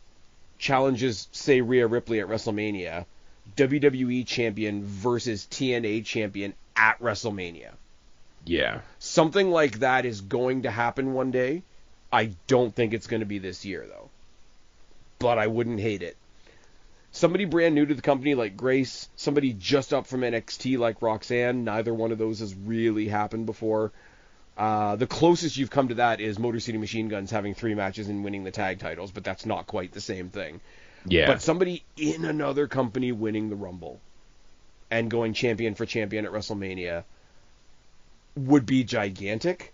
challenges, say, Rhea Ripley at WrestleMania, WWE champion versus TNA champion at WrestleMania. Yeah. Something like that is going to happen one day. I don't think it's going to be this year, though. But I wouldn't hate it. Somebody brand new to the company like Grace, somebody just up from NXT like Roxanne, neither one of those has really happened before. The closest you've come to that is Motor City Machine Guns having 3 matches and winning the tag titles, but that's not quite the same thing. Yeah. But somebody in another company winning the Rumble and going champion for champion at WrestleMania would be gigantic.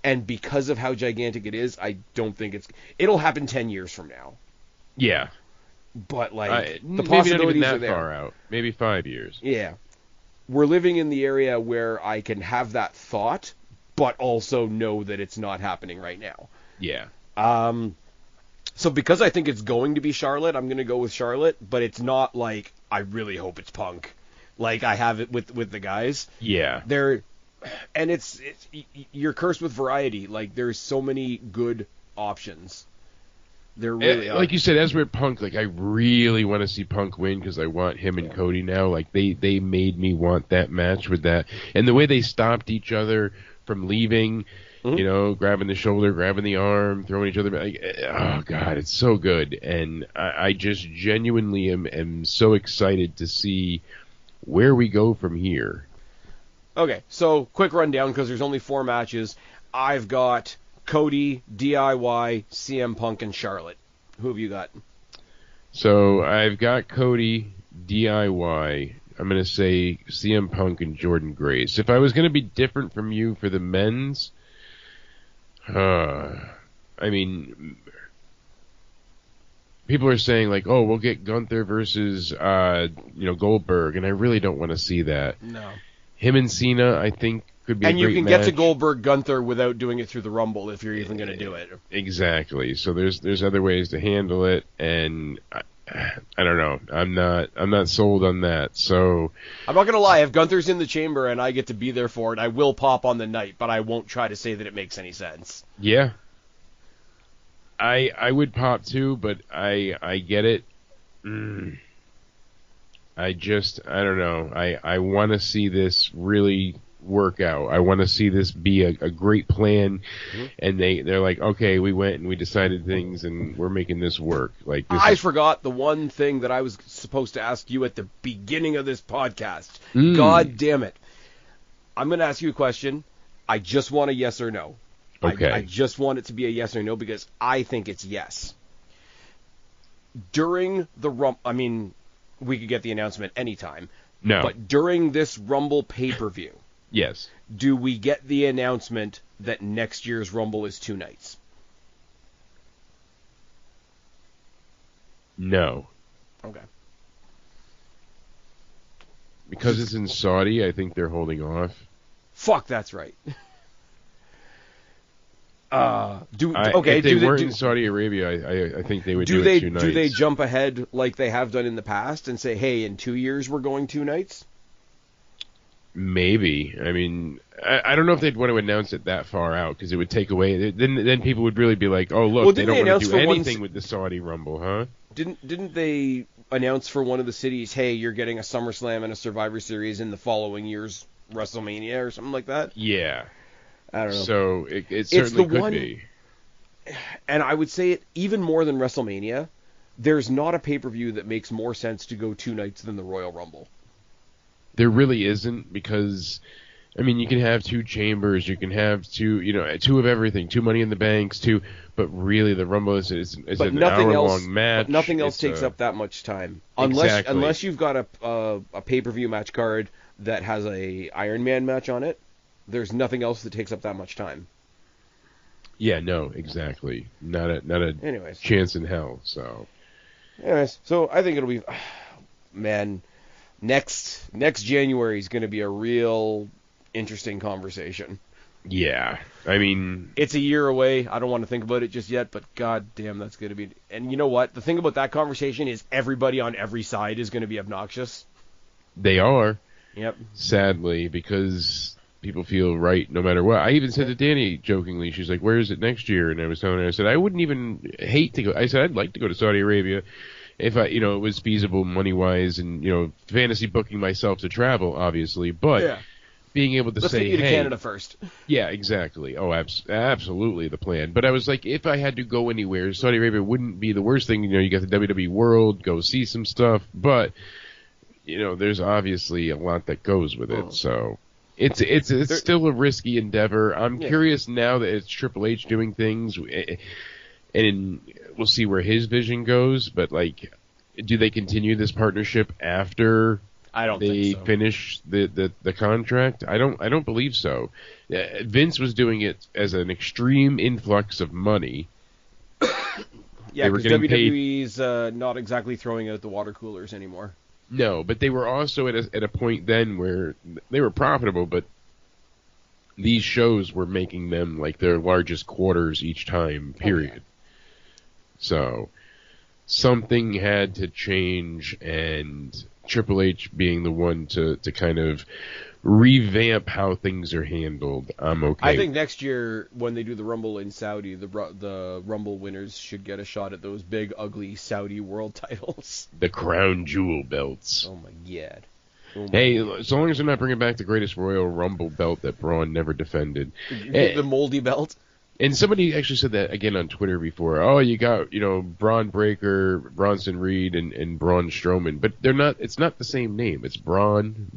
And because of how gigantic it is, I don't think it'll happen 10 years from now. Yeah. But the maybe possibilities not even that are there. far out. Maybe 5 years. Yeah. We're living in the area where I can have that thought, but also know that it's not happening right now. Yeah. So because I think it's going to be Charlotte, I'm going to go with Charlotte, but it's not like I really hope it's Punk, like I have it with the guys. Yeah. And it's you're cursed with variety. Like there's so many good options There really are. Like you said, Ezra Punk, like I really want to see Punk win because I want him and Cody now. Like they made me want that match with that, and the way they stopped each other from leaving, grabbing the shoulder, grabbing the arm, throwing each other back. Like, oh God, it's so good, and I just genuinely am so excited to see where we go from here. Okay, so quick rundown because there's only 4 matches. I've got Cody, DIY, CM Punk, and Charlotte. Who have you got? So I've got Cody, DIY. I'm going to say CM Punk and Jordan Grace. If I was going to be different from you for the men's, I mean, people are saying like, oh, we'll get Gunther versus, Goldberg, and I really don't want to see that. No. Him and Cena, I think, could be a great match. And you can get to Goldberg Gunther without doing it through the Rumble if you're even going to do it. Exactly. So there's other ways to handle it, and I don't know. I'm not sold on that. So I'm not going to lie. If Gunther's in the chamber and I get to be there for it, I will pop on the night, but I won't try to say that it makes any sense. Yeah. I would pop too, but I get it. I don't know. I want to see this really work out. I want to see this be a great plan, and they're like, okay, we went and we decided things, and we're making this work. Like I forgot the one thing that I was supposed to ask you at the beginning of this podcast. God damn it! I'm going to ask you a question. I just want a yes or no. Okay. I just want it to be a yes or no because I think it's yes. During the we could get the announcement anytime. No. But during this Rumble pay-per-view, yes. Do we get the announcement that next year's Rumble is 2 nights? No. Okay. Because it's in Saudi, I think they're holding off. Fuck, that's right. If they weren't in Saudi Arabia, I think they would do it 2 nights. Do they jump ahead like they have done in the past and say, hey, in 2 years we're going 2 nights? Maybe. I mean, I don't know if they'd want to announce it that far out because it would take away. Then people would really be like, oh, look, they don't want to do anything with the Saudi Rumble, huh? Didn't they announce for one of the cities, hey, you're getting a SummerSlam and a Survivor Series in the following year's WrestleMania or something like that? Yeah. I don't know. So it certainly could be. And I would say it even more than WrestleMania. There's not a pay-per-view that makes more sense to go 2 nights than the Royal Rumble. There really isn't because, I mean, you can have 2 chambers, you can have 2 of everything, 2 Money in the Banks, but really the Rumble is an hour-long match. But nothing else takes up that much time. Unless you've got a pay-per-view match card that has a Iron Man match on it, there's nothing else that takes up that much time. Yeah, no, exactly. Not a chance in hell. So, anyways, so I think it'll be, man. Next January is going to be a real interesting conversation. Yeah, I mean, it's a year away. I don't want to think about it just yet, but god damn, that's going to be. And you know what? The thing about that conversation is everybody on every side is going to be obnoxious. They are. Yep. Sadly, because people feel right no matter what. I even said to Danny jokingly, she's like, where is it next year? And I was telling her, I said, I wouldn't even hate to go. I said, I'd like to go to Saudi Arabia if it was feasible money-wise and, fantasy booking myself to travel, obviously. But being able to Let's say, get you to hey, Canada first. Yeah, exactly. Oh, absolutely the plan. But I was like, if I had to go anywhere, Saudi Arabia wouldn't be the worst thing. You got the WWE World, go see some stuff. But, there's obviously a lot that goes with it. So it's still a risky endeavor. I'm curious now that it's Triple H doing things, and we'll see where his vision goes. But do they continue this partnership after they finish the contract? I don't believe so. Vince was doing it as an extreme influx of money. Yeah, because WWE's not exactly throwing out the water coolers anymore. No, but they were also at a point then where they were profitable, but these shows were making them like their largest quarters each time, period. Oh, yeah. So something had to change, and Triple H being the one to kind of revamp how things are handled, I'm okay. I think next year when they do the Rumble in Saudi, the Rumble winners should get a shot at those big, ugly Saudi world titles. The crown jewel belts. Oh my god. Hey, as long as they're not bringing back the greatest Royal Rumble belt that Braun never defended. The moldy belt? And somebody actually said that again on Twitter before. Oh, you got, Braun Breaker, Bronson Reed, and Braun Strowman. But they're not, it's not the same name. It's Braun,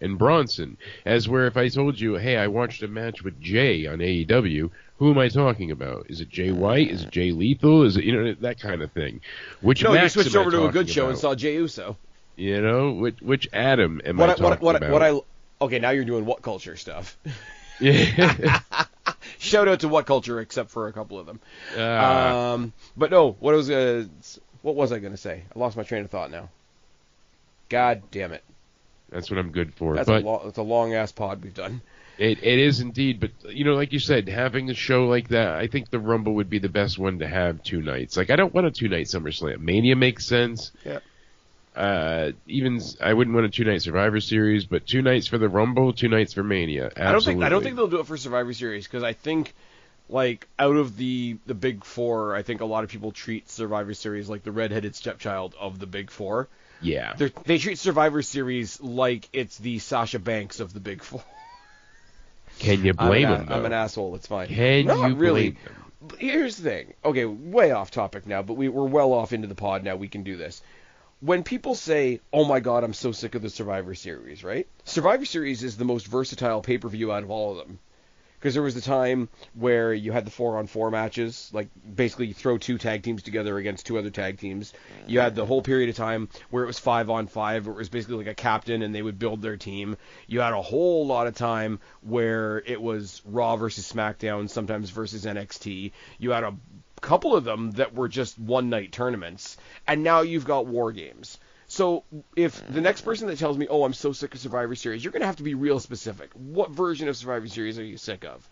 and Bronson. As where if I told you, hey, I watched a match with Jay on AEW, who am I talking about? Is it Jay White? Is it Jay Lethal? Is it, that kind of thing? No, you switched over to a good show and saw Jay Uso. Which Adam am I talking about? Okay, now you're doing What Culture stuff. Yeah. Shout out to What Culture, except for a couple of them. But no, what was I gonna say? I lost my train of thought now. God damn it! That's what I'm good for. It's a long ass pod we've done. It is indeed, but like you said, having a show like that, I think the Rumble would be the best one to have 2 nights. Like I don't want a 2-night SummerSlam. Mania makes sense. Yeah. Even I wouldn't want a 2-night Survivor Series, but 2 nights for the Rumble, 2 nights for Mania. Absolutely. I don't think they'll do it for Survivor Series because I think, like, out of the big four, I think a lot of people treat Survivor Series like the redheaded stepchild of the big four. Yeah. They treat Survivor Series like it's the Sasha Banks of the big four. Can you blame them? I'm an asshole. It's fine. Can you really blame them? Here's the thing. Okay, way off topic now, but we're well off into the pod now. We can do this. When people say, oh my god, I'm so sick of the Survivor Series, right? Survivor Series is the most versatile pay-per-view out of all of them. Because there was the time where you had the 4-on-4 matches, like basically you throw 2 tag teams together against 2 other tag teams. You had the whole period of time where it was 5-on-5, where it was basically like a captain and they would build their team. You had a whole lot of time where it was Raw versus SmackDown, sometimes versus NXT. You had a couple of them that were just one-night tournaments, and now you've got War Games. So if the next person that tells me, oh, I'm so sick of Survivor Series, you're going to have to be real specific. What version of Survivor Series are you sick of?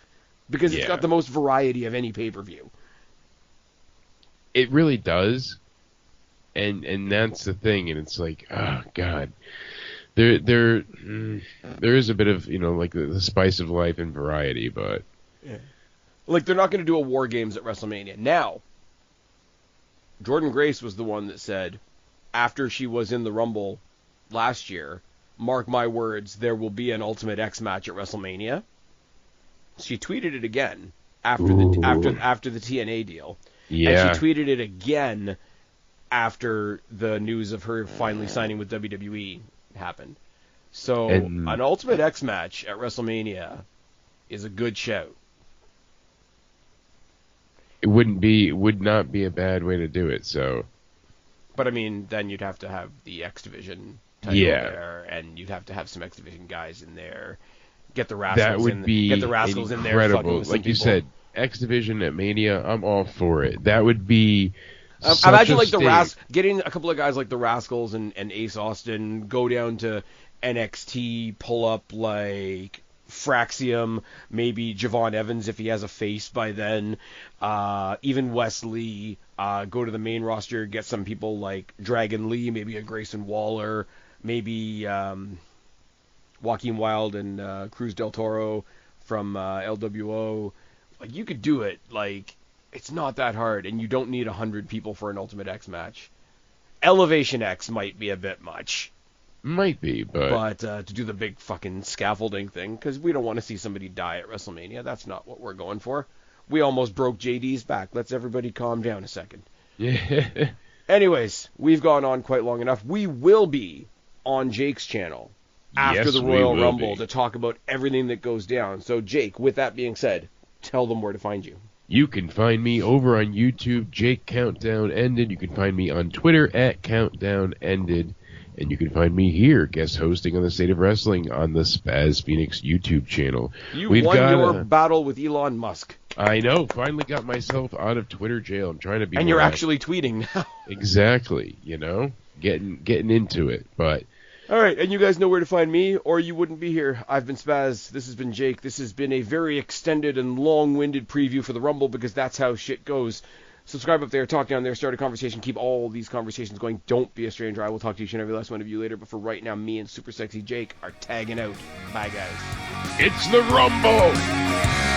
Because it's got the most variety of any pay-per-view. It really does, and that's the thing, and it's like, oh, God. There is a bit of, like the spice of life and variety, but... Yeah. Like, they're not going to do a War Games at WrestleMania. Now, Jordan Grace was the one that said, after she was in the Rumble last year, mark my words, there will be an Ultimate X match at WrestleMania. She tweeted it again after the TNA deal. Yeah. And she tweeted it again after the news of her finally signing with WWE happened. So, an Ultimate X match at WrestleMania is a good shout. It would not be a bad way to do it, so... But I mean, then you'd have to have the X Division title there, and you'd have to have some X Division guys in there. Get the Rascals that would be incredible. Like you said, X Division at Mania, I'm all for it. That would be. Imagine like getting a couple of guys like the Rascals and Ace Austin go down to NXT, pull up like Fraxium, maybe Javon Evans if he has a face by then, even Wesley. Go to the main roster, get some people like Dragon Lee, maybe a Grayson Waller, maybe Joaquin Wilde and Cruz del Toro from LWO. Like, you could do it. Like, it's not that hard, and you don't need 100 people for an Ultimate X match. Elevation X might be a bit much. Might be, but to do the big fucking scaffolding thing, because we don't want to see somebody die at WrestleMania. That's not what we're going for. We almost broke JD's back. Let's everybody calm down a second. Yeah. Anyways, we've gone on quite long enough. We will be on Jake's channel after the Royal Rumble to talk about everything that goes down. So, Jake, with that being said, tell them where to find you. You can find me over on YouTube, Jake Countdown Ended. You can find me on Twitter at Countdown Ended. And you can find me here, guest hosting on the State of Wrestling on the Spaz Phoenix YouTube channel. We've won your battle with Elon Musk. I know. Finally got myself out of Twitter jail. I'm trying to be. And you're actually tweeting now. Exactly. Getting into it. But all right, and you guys know where to find me, or you wouldn't be here. I've been Spaz. This has been Jake. This has been a very extended and long-winded preview for the Rumble because that's how shit goes. Subscribe up there, talk down there, start a conversation, keep all these conversations going. Don't be a stranger. I will talk to each and every last one of you later. But for right now, me and Super Sexy Jake are tagging out. Bye, guys. It's the Rumble!